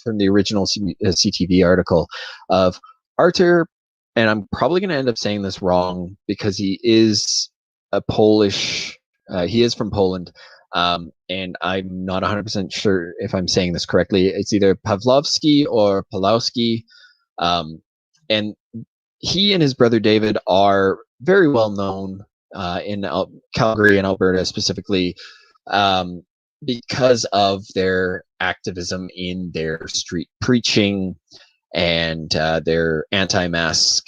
from the original CTV article of Artur, and I'm probably going to end up saying this wrong because he is a Polish. He is from Poland, and I'm not 100% sure if I'm saying this correctly. It's either Pawlowski or Pawlowski, and he and his brother David are very well known in Calgary and Alberta specifically because of their activism in their street preaching and their anti-mask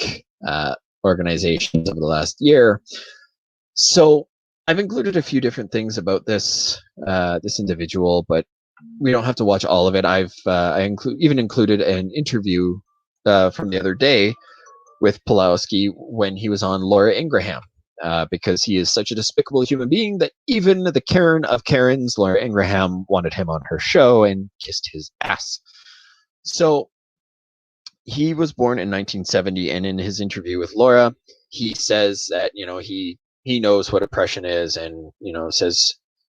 organizations over the last year. So I've included a few different things about this this individual, but we don't have to watch all of it. I even included an interview from the other day with Pawlowski when he was on Laura Ingraham, because he is such a despicable human being that even the Karen of Karens, Laura Ingraham, wanted him on her show and kissed his ass. So he was born in 1970, and in his interview with Laura, he says that he knows what oppression is, and says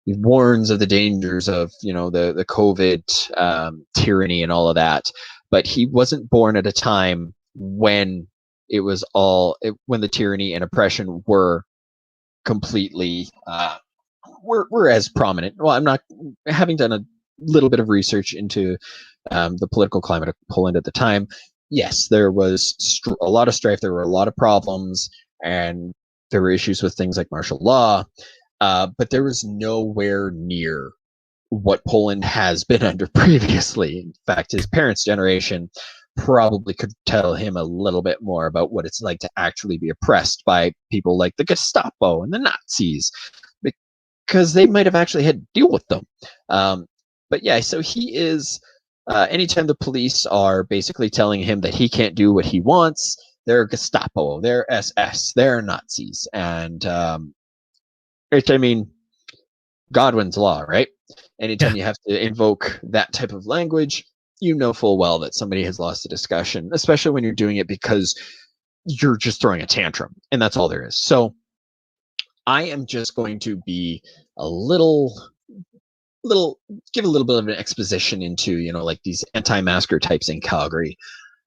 he warns of the dangers of the COVID tyranny and all of that. But he wasn't born at a time when it was when the tyranny and oppression were completely were as prominent. Well, I'm not having done a little bit of research into the political climate of Poland at the time. Yes, there was a lot of strife. There were a lot of problems, and there were issues with things like martial law. But there was nowhere near what Poland has been under previously. In fact, his parents' generation probably could tell him a little bit more about what it's like to actually be oppressed by people like the Gestapo and the Nazis, because they might have actually had to deal with them. But yeah, so he is, anytime the police are basically telling him that he can't do what he wants, they're Gestapo, they're SS, they're Nazis. And Godwin's law, right? Anytime you have to invoke that type of language, you know full well that somebody has lost a discussion, especially when you're doing it because you're just throwing a tantrum, and that's all there is. So I am just going to be give a little bit of an exposition into, like these anti-masker types in Calgary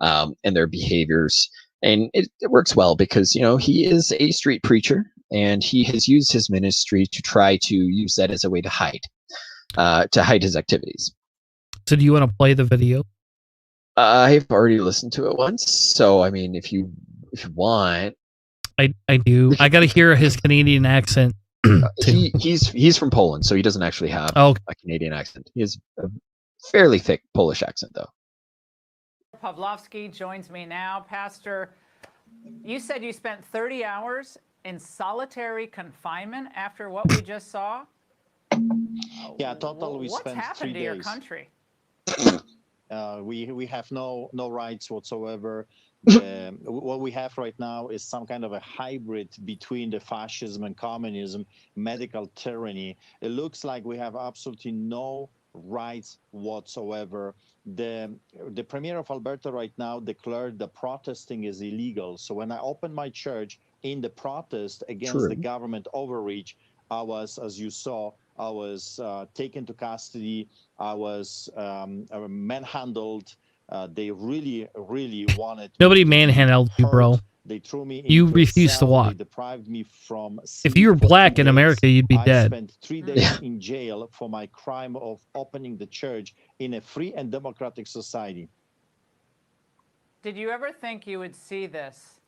and their behaviors. And it works well because, he is a street preacher, and he has used his ministry to try to use that as a way to hide his activities. So do you want to play the video? I've already listened to it once, so I mean, if you want, I do. I got to hear his Canadian accent. He's from Poland, so he doesn't actually have a Canadian accent. He has a fairly thick Polish accent, though. Pawlowski joins me now. Pastor, you said you spent 30 hours in solitary confinement after what we just saw? Yeah, total. We What's spent 3 days. What's happened to your country? We have no rights whatsoever. What we have right now is some kind of a hybrid between the fascism and communism, medical tyranny. It looks like we have absolutely no rights whatsoever. The premier of Alberta right now declared the protesting is illegal. So when I opened my church in the protest against the government overreach, I was, as you saw, I was taken to custody. I was manhandled. They really wanted. Nobody manhandled you, bro. They threw me. You refused to walk. They deprived me from. If you were black in America, you'd be dead. I spent 3 days in jail for my crime of opening the church in a free and democratic society. Did you ever think you would see this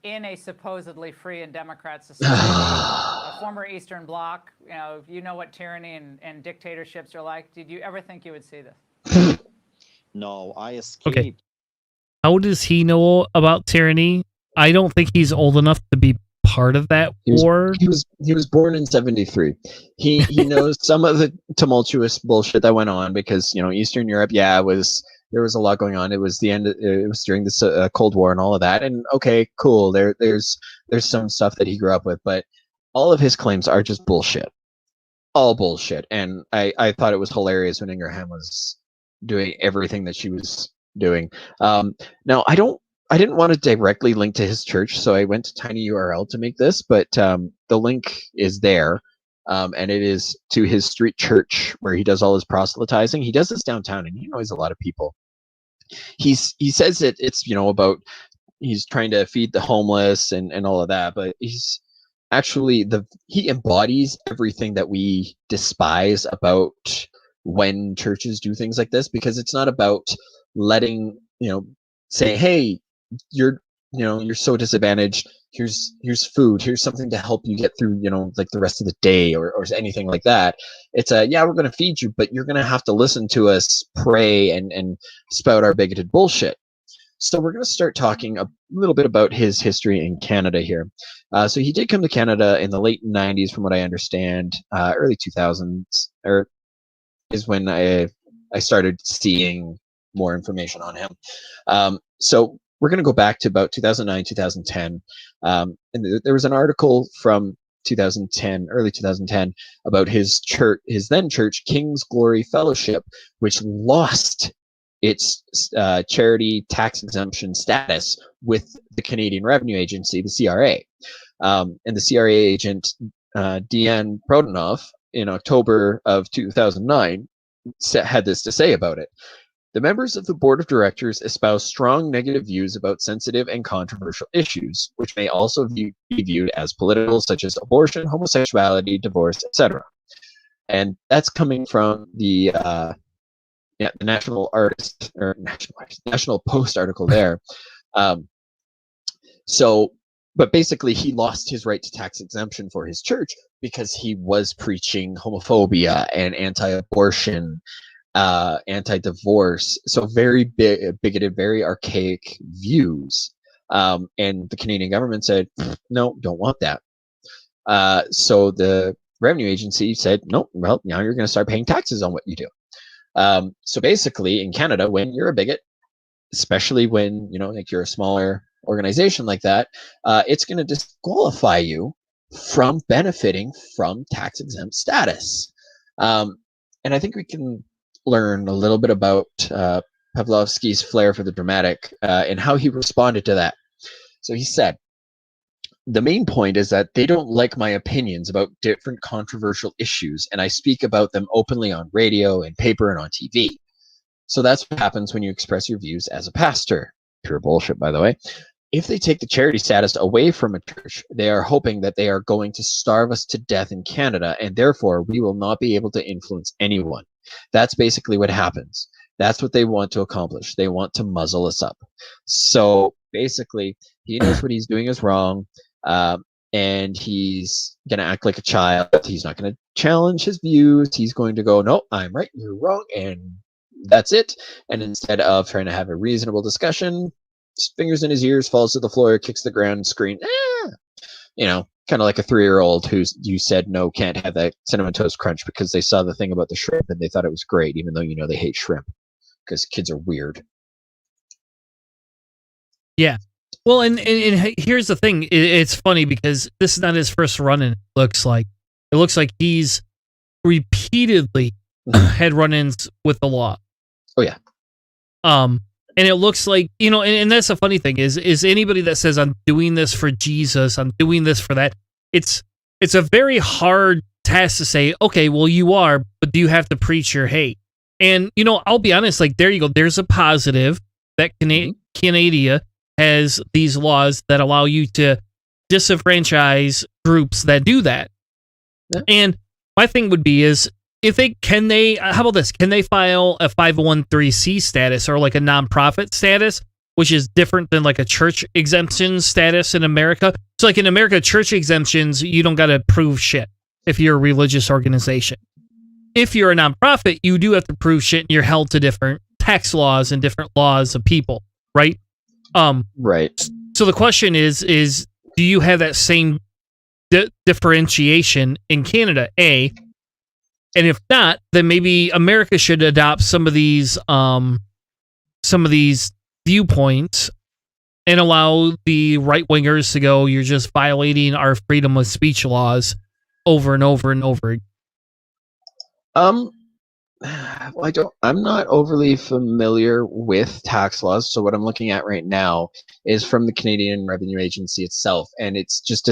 in a supposedly free and democrat society? A former Eastern Bloc, you know what tyranny and dictatorships are like. Did you ever think you would see this? No, I escaped. Okay. How does he know about tyranny? I don't think he's old enough to be part of that war. He was born in 73. He knows some of the tumultuous bullshit that went on because Eastern Europe, there was a lot going on. It was it was during the Cold War and all of that. And okay, cool. There's some stuff that he grew up with, but all of his claims are just bullshit. All bullshit. And I thought it was hilarious when Ingraham was doing everything that she was doing. Now, I don't I didn't want to directly link to his church, so I went to tinyurl to make this, but the link is there, and it is to his street church where he does all his proselytizing. He does this downtown, and he annoys a lot of people. He says that it's about he's trying to feed the homeless and all of that, but he's actually he embodies everything that we despise about when churches do things like this, because it's not about letting say, hey, you're so disadvantaged, here's food, here's something to help you get through like the rest of the day or anything like that. It's we're going to feed you, but you're going to have to listen to us pray and spout our bigoted bullshit. So we're going to start talking a little bit about his history in Canada here. So he did come to Canada in the late 90s, from what I understand. Early 2000s is when I started seeing more information on him. So we're going to go back to about 2009, 2010. And there was an article from 2010, early 2010, about his church, his then church, King's Glory Fellowship, which lost its charity tax exemption status with the Canadian Revenue Agency, the CRA. And the CRA agent, Deanne Proudhanoff, in October of 2009, had this to say about it. The members of the board of directors espouse strong negative views about sensitive and controversial issues, which may also be viewed as political, such as abortion, homosexuality, divorce, etc. And that's coming from the National Post article there. But basically, he lost his right to tax exemption for his church because he was preaching homophobia and anti-abortion, anti-divorce, so very bigoted, very archaic views. And the Canadian government said, no, don't want that. So the revenue agency said, no, well, now you're going to start paying taxes on what you do. So basically, in Canada, when you're a bigot, especially when like you're a smaller organization like that, it's going to disqualify you from benefiting from tax exempt status. And I think we can learn a little bit about Pavlovsky's flair for the dramatic and how he responded to that. So he said, the main point is that they don't like my opinions about different controversial issues, and I speak about them openly on radio and paper and on TV. So that's what happens when you express your views as a pastor. Pure bullshit, by the way. If they take the charity status away from a church, they are hoping that they are going to starve us to death in Canada, and therefore we will not be able to influence anyone. That's basically what happens. That's what they want to accomplish. They want to muzzle us up. So basically, he knows what he's doing is wrong, and he's going to act like a child. He's not going to challenge his views. He's going to go, no, I'm right, you're wrong, and that's it. And instead of trying to have a reasonable discussion, fingers in his ears, falls to the floor, kicks the ground, screams, kind of like a 3-year-old who you said no, can't have that Cinnamon Toast Crunch because they saw the thing about the shrimp and they thought it was great, even though they hate shrimp because kids are weird. Yeah. Well, and here's the thing. It's funny because this is not his first run-in, it looks like. It looks like he's repeatedly had run-ins with the law. Oh, yeah. And it looks like, and that's the funny thing is anybody that says, I'm doing this for Jesus, I'm doing this for that, it's a very hard task to say, okay, well, you are, but do you have to preach your hate? And, I'll be honest, like, there you go. There's a positive that Canada has these laws that allow you to disenfranchise groups that do that. Yeah. And my thing would be is, how about this? Can they file a 501(c)(3) status or like a nonprofit status, which is different than like a church exemption status in America? So like in America, church exemptions, you don't got to prove shit if you're a religious organization. If you're a nonprofit, you do have to prove shit and you're held to different tax laws and different laws of people, right? Right. So the question is do you have that same differentiation in Canada, A? And if not, then maybe America should adopt some of these viewpoints and allow the right wingers to go, you're just violating our freedom of speech laws over and over and over. Well, I'm not overly familiar with tax laws. So what I'm looking at right now is from the Canadian Revenue Agency itself, and it's just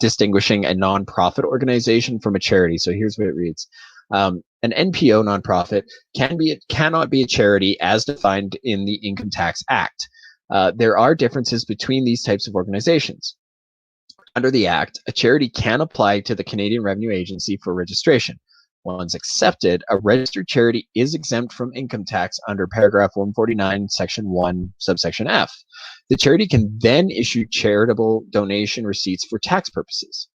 distinguishing a nonprofit organization from a charity. So here's what it reads. An NPO nonprofit cannot be a charity as defined in the Income Tax Act. There are differences between these types of organizations. Under the Act, a charity can apply to the Canadian Revenue Agency for registration. Once accepted, a registered charity is exempt from income tax under paragraph 149, section 1, subsection F. The charity can then issue charitable donation receipts for tax purposes.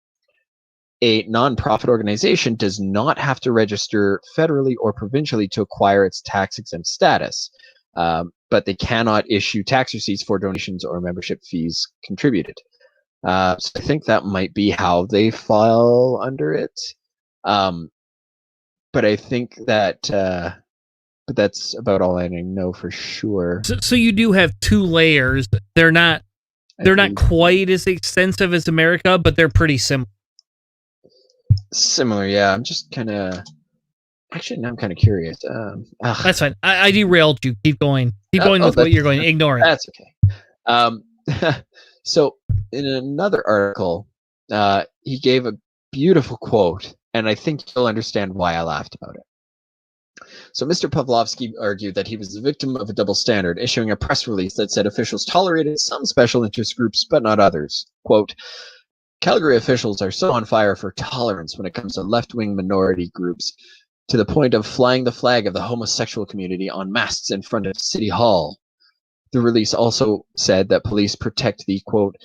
A nonprofit organization does not have to register federally or provincially to acquire its tax-exempt status, but they cannot issue tax receipts for donations or membership fees contributed. So I think that might be how they fall under it. But I think that, but that's about all I know for sure. So you do have two layers. They're not quite as extensive as America, but they're pretty similar. Similar, yeah. I'm just kind of, actually, now I'm kind of curious. That's fine. I derailed you. Keep going. Keep going with what you're going. Ignore it. That's okay. So in another article, he gave a beautiful quote, and I think you'll understand why I laughed about it. So Mr. Pavlovsky argued that he was the victim of a double standard, issuing a press release that said officials tolerated some special interest groups, but not others. Quote, Calgary officials are so on fire for tolerance when it comes to left-wing minority groups, to the point of flying the flag of the homosexual community on masts in front of City Hall. The release also said that police protect the, quote,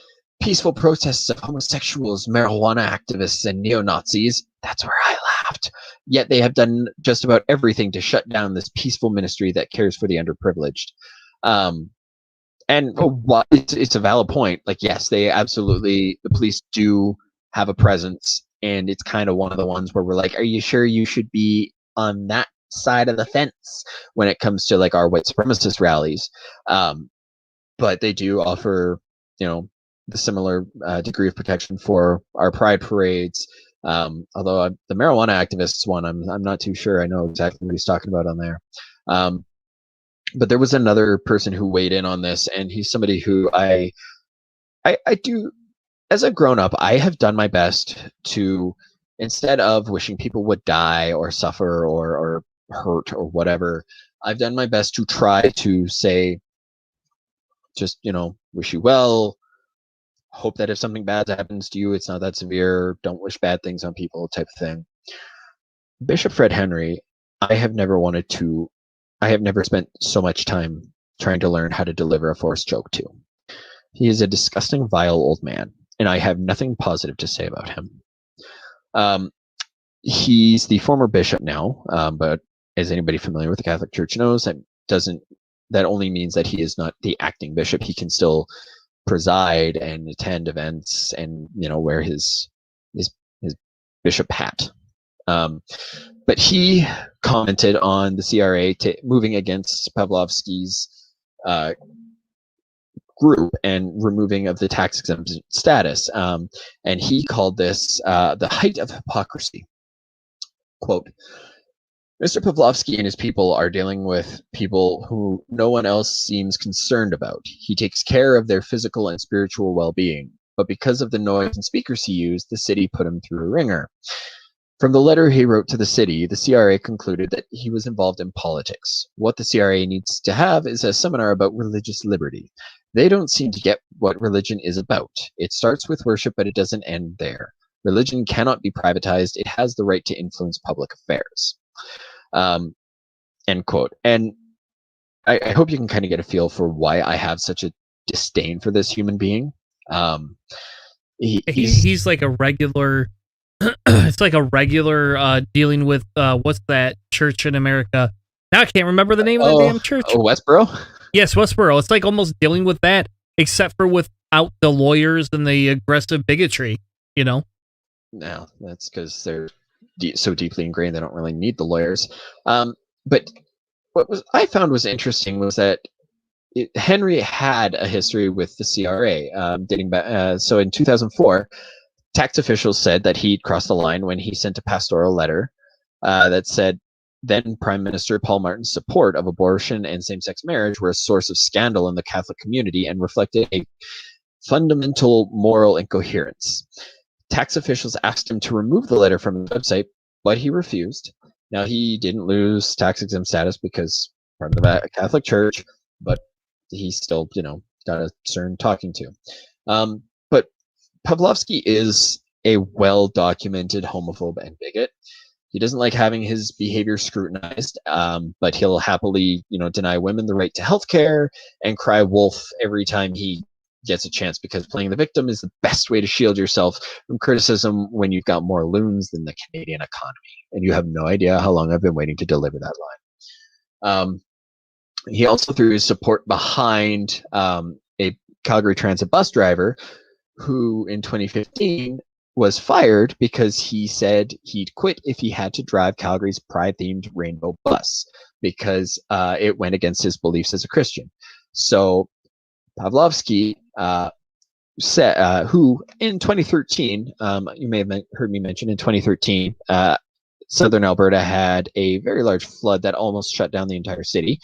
peaceful protests of homosexuals, marijuana activists, and neo-Nazis. That's where I laughed. Yet they have done just about everything to shut down this peaceful ministry that cares for the underprivileged. And it's a valid point. Like, yes, they absolutely, the police do have a presence, and it's kind of one of the ones where we're like, are you sure you should be on that side of the fence when it comes to like our white supremacist rallies? But they do offer, the similar degree of protection for our pride parades. Although the marijuana activists one, I'm not too sure I know exactly what he's talking about on there. But there was another person who weighed in on this, and he's somebody who I do, as I've grown up, I have done my best to, instead of wishing people would die or suffer or hurt or whatever, I've done my best to try to say, just, wish you well, hope that if something bad happens to you, it's not that severe, don't wish bad things on people, type of thing. Bishop Fred Henry, I have never spent so much time trying to learn how to deliver a forced joke to. He is a disgusting, vile old man, and I have nothing positive to say about him. He's the former bishop now, but as anybody familiar with the Catholic Church knows, that only means that he is not the acting bishop. He can still preside and attend events and wear his bishop hat. But he commented on the CRA moving against Pavlovsky's group and removing of the tax exempt status, and he called this the height of hypocrisy. Quote, Mr. Pavlovsky and his people are dealing with people who no one else seems concerned about. He takes care of their physical and spiritual well-being, but because of the noise and speakers he used, the city put him through a ringer. From the letter he wrote to the city, the CRA concluded that he was involved in politics. What the CRA needs to have is a seminar about religious liberty. They don't seem to get what religion is about. It starts with worship, but it doesn't end there. Religion cannot be privatized. It has the right to influence public affairs. End quote. And I hope you can kind of get a feel for why I have such a disdain for this human being. He's like a regular... it's like a regular dealing with what's that church in America? Now I can't remember the name of the damn church. Oh, Westboro? Yes, Westboro. It's like almost dealing with that, except for without the lawyers and the aggressive bigotry, No, that's because they're so deeply ingrained they don't really need the lawyers. But what I found was interesting was that Henry had a history with the CRA dating back. So in 2004, tax officials said that he'd crossed the line when he sent a pastoral letter that said, then Prime Minister Paul Martin's support of abortion and same-sex marriage were a source of scandal in the Catholic community and reflected a fundamental moral incoherence. Tax officials asked him to remove the letter from his website, but he refused. Now, he didn't lose tax-exempt status because part of the Catholic Church, but he still, got a CERN talking to. But Pawlowski is a well-documented homophobe and bigot. He doesn't like having his behavior scrutinized, but he'll happily, deny women the right to health care and cry wolf every time he gets a chance, because playing the victim is the best way to shield yourself from criticism when you've got more loons than the Canadian economy. And you have no idea how long I've been waiting to deliver that line. He also threw his support behind a Calgary Transit bus driver who in 2015 was fired because he said he'd quit if he had to drive Calgary's pride-themed rainbow bus because it went against his beliefs as a Christian. So Pawlowski, who in 2013, you may have heard me mention in 2013, southern Alberta had a very large flood that almost shut down the entire city,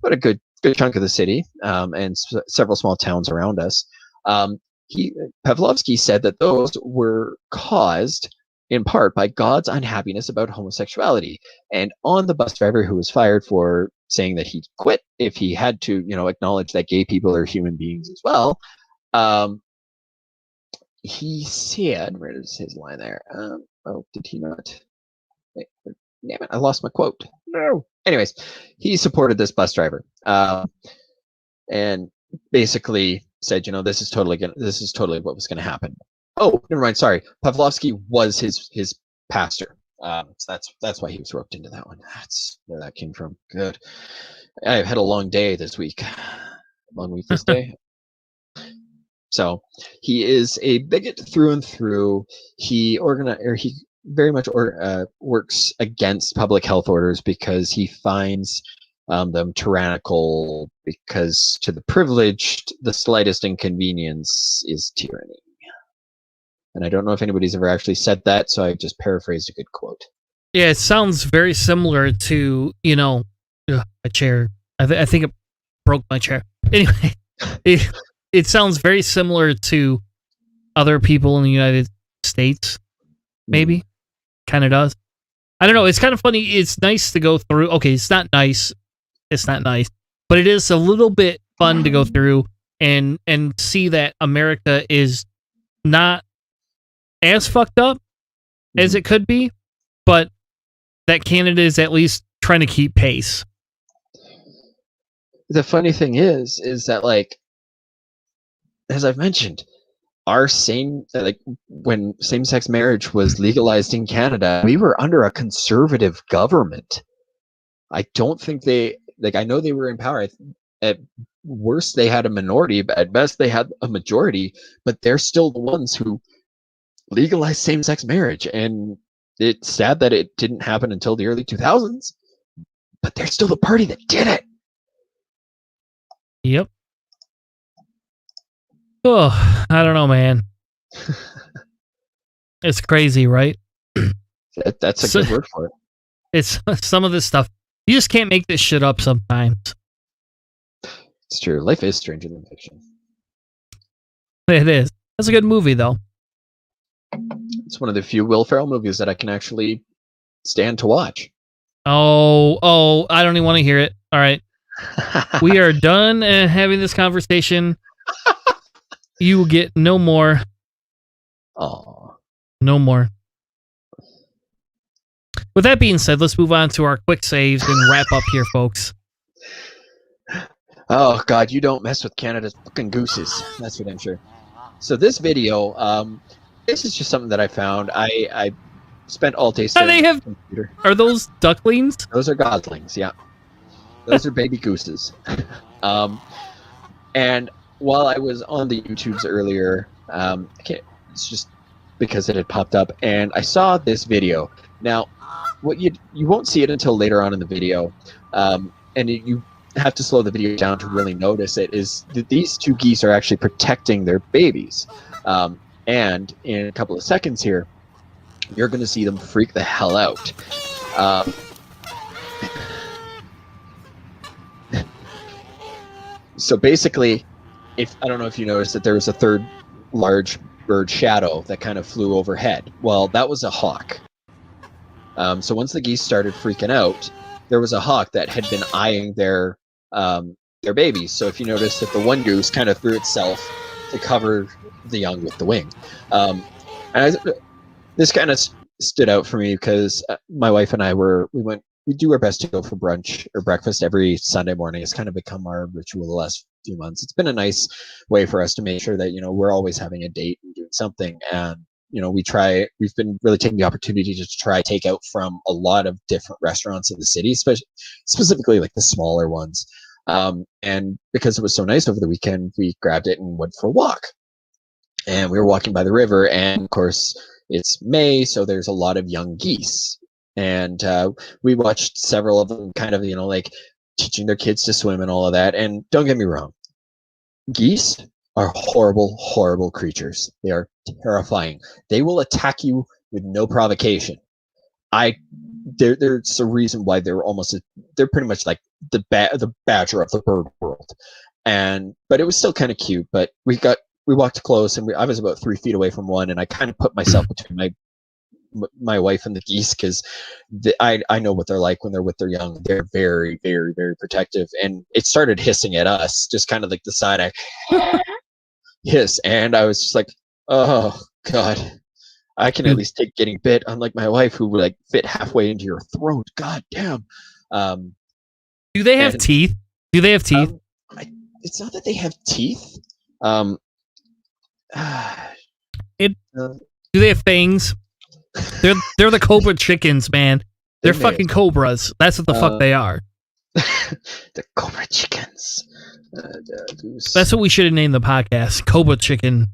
but a good chunk of the city and several small towns around us. Pawlowski said that those were caused in part by God's unhappiness about homosexuality. And on the bus driver who was fired for saying that he'd quit if he had to, acknowledge that gay people are human beings as well, he said, where is his line there? Did he not? Wait, damn it, I lost my quote. No. Anyways, he supported this bus driver and basically said, this is totally what was going to happen. Oh, never mind. Sorry, Pawlowski was his pastor. So that's why he was roped into that one. That's where that came from. Good. I've had a long day this week. Long week this day. So he is a bigot through and through. He very much works against public health orders because he finds them tyrannical, because to the privileged, the slightest inconvenience is tyranny. And I don't know if anybody's ever actually said that, so I just paraphrased a good quote. Yeah, it sounds very similar to, my chair. I think it broke my chair. Anyway, it sounds very similar to other people in the United States, maybe. Kind of does. I don't know. It's kind of funny. It's nice to go through. Okay, it's not nice. But it is a little bit fun to go through and see that America is not as fucked up as it could be, but that Canada is at least trying to keep pace. The funny thing is that, as I've mentioned, when same-sex marriage was legalized in Canada, we were under a conservative government. I don't think I know they were in power. At worst, they had a minority, but at best, they had a majority, but they're still the ones who legalized same-sex marriage. And it's sad that it didn't happen until the early 2000s, but they're still the party that did it. Yep. Oh, I don't know, man. It's crazy, right? That's a good word for it. It's some of this stuff. You just can't make this shit up sometimes. It's true. Life is stranger than fiction. It is. That's a good movie, though. It's one of the few Will Ferrell movies that I can actually stand to watch. Oh, I don't even want to hear it. All right. We are done having this conversation. You will get no more. Oh. No more. With that being said, let's move on to our quick saves and wrap up here, folks. Oh, God, you don't mess with Canada's fucking gooses. That's what I'm sure. So this video, this is just something that I found. I spent all day staring at the computer. Are those ducklings? Those are goslings, yeah. Those are baby gooses. And while I was on the YouTubes earlier, it's just because it had popped up, and I saw this video. Now, what you won't see it until later on in the video, and you have to slow the video down to really notice it, is that these two geese are actually protecting their babies. And in a couple of seconds here, you're going to see them freak the hell out. So basically, I don't know if you noticed that there was a third large bird shadow that kind of flew overhead. Well, that was a hawk. So once the geese started freaking out, there was a hawk that had been eyeing their babies. So if you notice that the one goose kind of threw itself to cover the young with the wing. This kind of stood out for me because my wife and I we do our best to go for brunch or breakfast every Sunday morning. It's kind of become our ritual the last few months. It's been a nice way for us to make sure that, we're always having a date and doing something. And, we've been really taking the opportunity to try take out from a lot of different restaurants in the city, specifically like the smaller ones. And because it was so nice over the weekend, we grabbed it and went for a walk. And we were walking by the river, and of course it's May, so there's a lot of young geese. And we watched several of them kind of, like teaching their kids to swim and all of that. And don't get me wrong, geese are horrible, horrible creatures. They are terrifying. They will attack you with no provocation. There's a reason why they're pretty much like the badger of the bird world. But it was still kind of cute. But we walked close, and I was about 3 feet away from one, and I kind of put myself between my wife and the geese because I know what they're like when they're with their young. They're very, very, very protective, and it started hissing at us, just kind of like the side I hiss, and I was just like, oh god, I can at least take getting bit, unlike my wife who would like fit halfway into your throat. God damn. Do they have teeth? Do they have teeth? It's not that they have teeth. Do they have fangs? They're the cobra chickens, man. They're fucking cobras. That's what the fuck they are. The cobra chickens. That's what we should have named the podcast. Cobra chicken.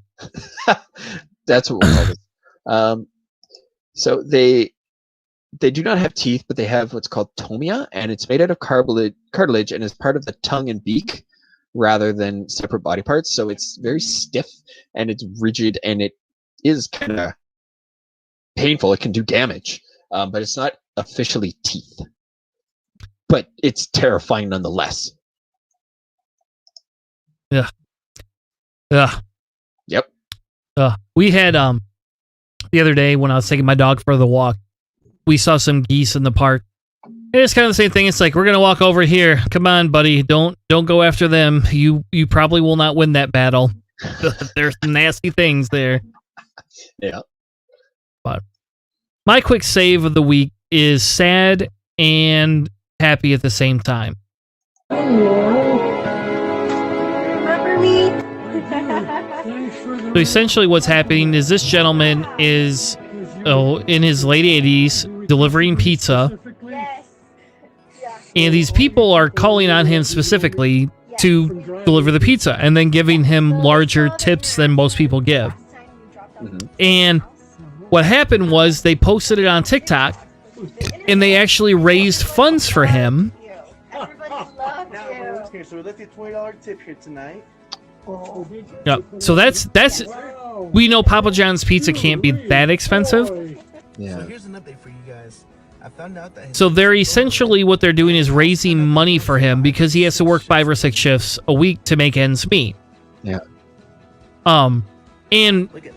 That's what we'll call it. So they do not have teeth, but they have what's called tomia, and it's made out of cartilage and is part of the tongue and beak rather than separate body parts. So it's very stiff and it's rigid, and it is kind of painful. It can do damage, but it's not officially teeth. But it's terrifying nonetheless. Yeah. Yeah. Yep. We had the other day when I was taking my dog for the walk, we saw some geese in the park. And it's kind of the same thing. It's like, we're gonna walk over here. Come on, buddy. Don't go after them. You probably will not win that battle. There's some nasty things there. Yeah. But my quick save of the week is sad and happy at the same time. Remember me? So essentially what's happening is this gentleman is in his late 80s delivering pizza. Yes. And these people are calling on him specifically to deliver the pizza and then giving him larger tips than most people give. Mm-hmm. And what happened was they posted it on TikTok and they actually raised funds for him. Everybody loves you. Okay, so we left you a $20 tip here tonight. Yeah. So that's we know Papa John's pizza can't be that expensive. Yeah. So here's an update for you guys. I found out that So they're essentially what they're doing is raising money for him because he has to work 5 or 6 shifts a week to make ends meet. Yeah. And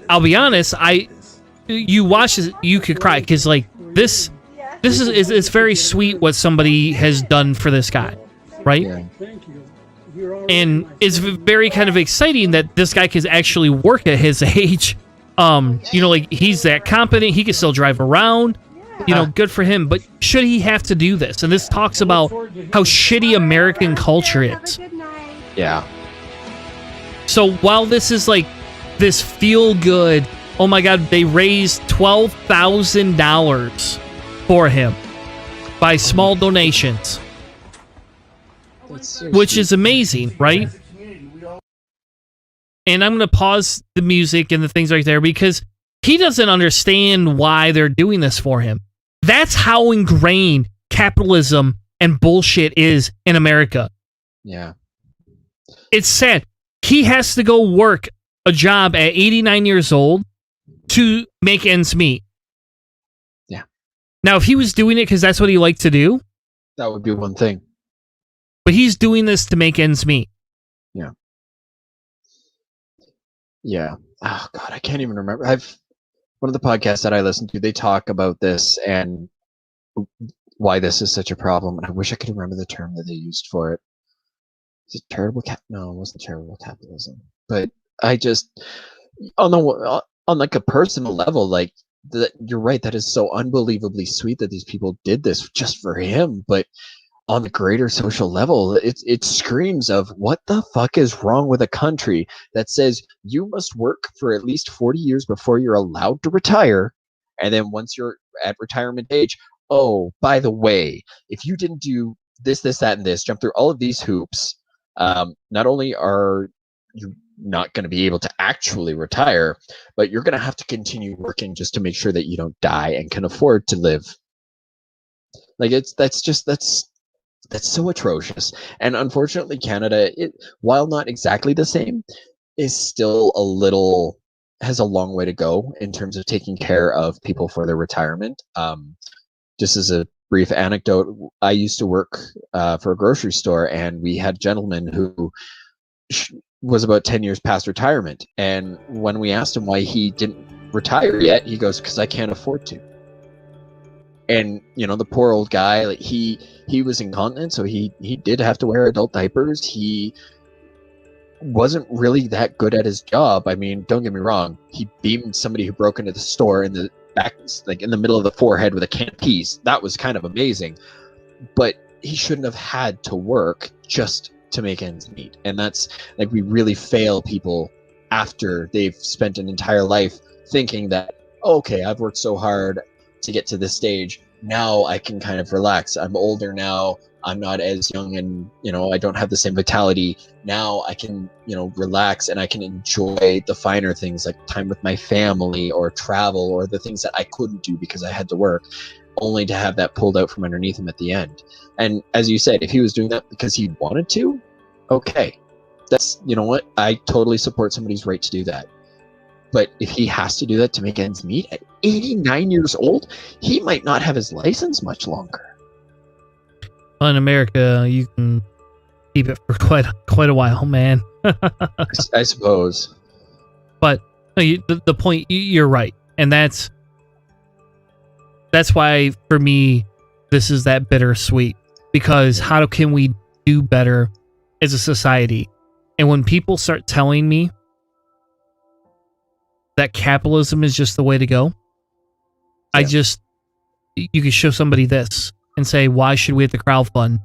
I'll be honest, you watch this, you could cry because like this is it's very sweet what somebody has done for this guy, right? Yeah. And it's very kind of exciting that this guy can actually work at his age. Like he's that competent, he can still drive around. Good for him. But should he have to do this? And this talks about how shitty American culture is. Yeah. So while this is like this feel good, oh my God, they raised $12,000 for him by small donations, which is amazing, right? And I'm going to pause the music and the things right there because he doesn't understand why they're doing this for him. That's how ingrained capitalism and bullshit is in America. Yeah. It's sad. He has to go work a job at 89 years old to make ends meet. Yeah. Now, if he was doing it because that's what he liked to do, That would be one thing. But he's doing this to make ends meet. Yeah. Yeah. Oh God, I can't even remember. One of the podcasts that I listen to, they talk about this and why this is such a problem. And I wish I could remember the term that they used for it. Is it terrible No, it wasn't terrible capitalism. But I just, on like a personal level, like you're right. That is so unbelievably sweet that these people did this just for him. But on the greater social level, it screams of what the fuck is wrong with a country that says you must work for at least 40 years before you're allowed to retire, and then once you're at retirement age, oh, by the way, if you didn't do this, that, and this, jump through all of these hoops, not only are you not going to be able to actually retire, but you're going to have to continue working just to make sure that you don't die and can afford to live. Like that's so atrocious. And unfortunately, Canada, while not exactly the same, is still has a long way to go in terms of taking care of people for their retirement. Just as a brief anecdote, I used to work for a grocery store, and we had a gentleman who was about 10 years past retirement. And when we asked him why he didn't retire yet, he goes, "Because I can't afford to." And the poor old guy, like he was incontinent, so he did have to wear adult diapers. He wasn't really that good at his job. I mean, don't get me wrong, he beamed somebody who broke into the store in the back, like in the middle of the forehead with a can of peas. That was kind of amazing, but he shouldn't have had to work just to make ends meet. And that's like, we really fail people after they've spent an entire life thinking that, okay, I've worked so hard to get to this stage, now I can kind of relax. I'm older now, I'm not as young, and I don't have the same vitality. Now I can relax, and I can enjoy the finer things like time with my family or travel or the things that I couldn't do because I had to work, only to have that pulled out from underneath him at the end. And as you said, if he was doing that because he wanted to, okay, that's, what, I totally support somebody's right to do that. But if he has to do that to make ends meet at 89 years old, he might not have his license much longer. Well, in America, you can keep it for quite a while, man. I suppose. But the point, you're right. And that's why, for me, this is that bittersweet. Because how can we do better as a society? And when people start telling me that capitalism is just the way to go, yeah. You can show somebody this and say, why should we have to crowdfund?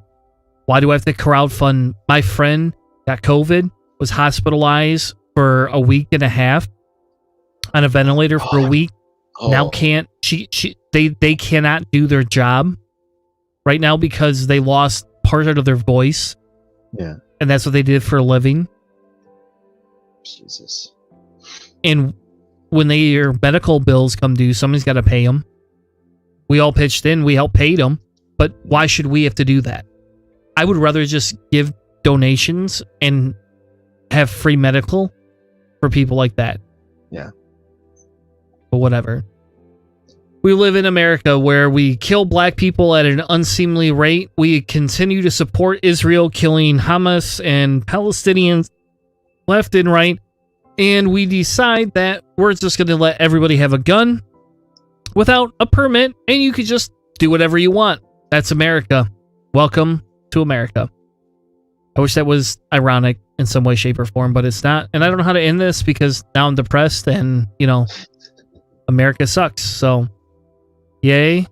Why do I have to crowdfund? My friend got COVID, was hospitalized for a week and a half on a ventilator for a week. Now they cannot do their job right now because they lost part of their voice. Yeah. And that's what they did for a living. Jesus. And when your medical bills come due, somebody's got to pay them. We all pitched in, we helped pay them, but why should we have to do that? I would rather just give donations and have free medical for people like that. Yeah. But whatever. We live in America where we kill black people at an unseemly rate. We continue to support Israel killing Hamas and Palestinians left and right. And we decide that we're just going to let everybody have a gun without a permit, and you can just do whatever you want. That's America. Welcome to America. I wish that was ironic in some way, shape, or form, but it's not. And I don't know how to end this because now I'm depressed and, America sucks. So, yay.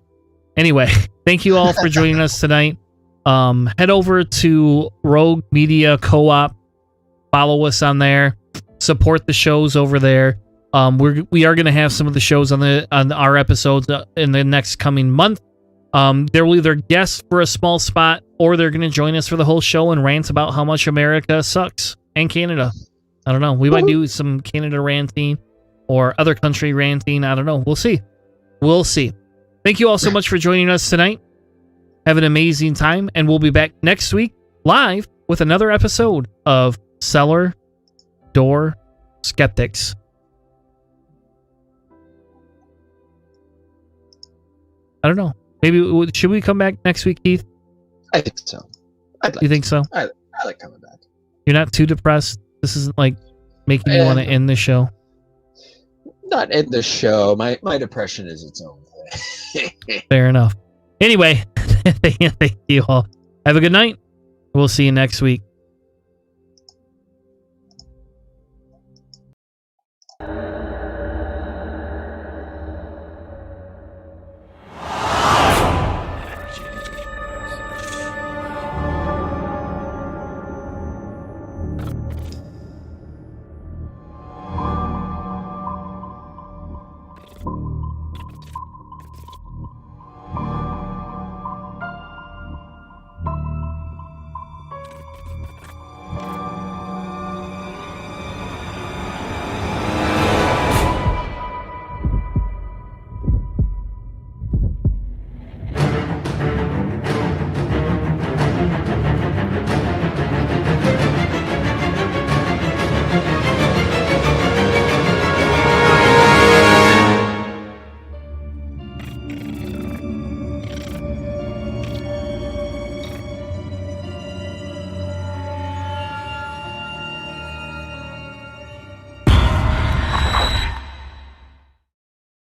Anyway, thank you all for joining us tonight. Head over to Rogue Media Co-op. Follow us on there. Support the shows over there. We are going to have some of the shows on our episodes in the next coming month. There will either guest for a small spot, or they're going to join us for the whole show and rant about how much America sucks and Canada. I don't know. We might do some Canada ranting or other country ranting. I don't know. We'll see. We'll see. Thank you all so much for joining us tonight. Have an amazing time, and we'll be back next week live with another episode of Cellar Door Skeptics. I don't know. Maybe should we come back next week, Keith? I think so. You think so? I like coming back. You're not too depressed? This isn't like making you want to end the show? Not end the show. My depression is its own thing. Fair enough. Anyway, thank you all. Have a good night. We'll see you next week.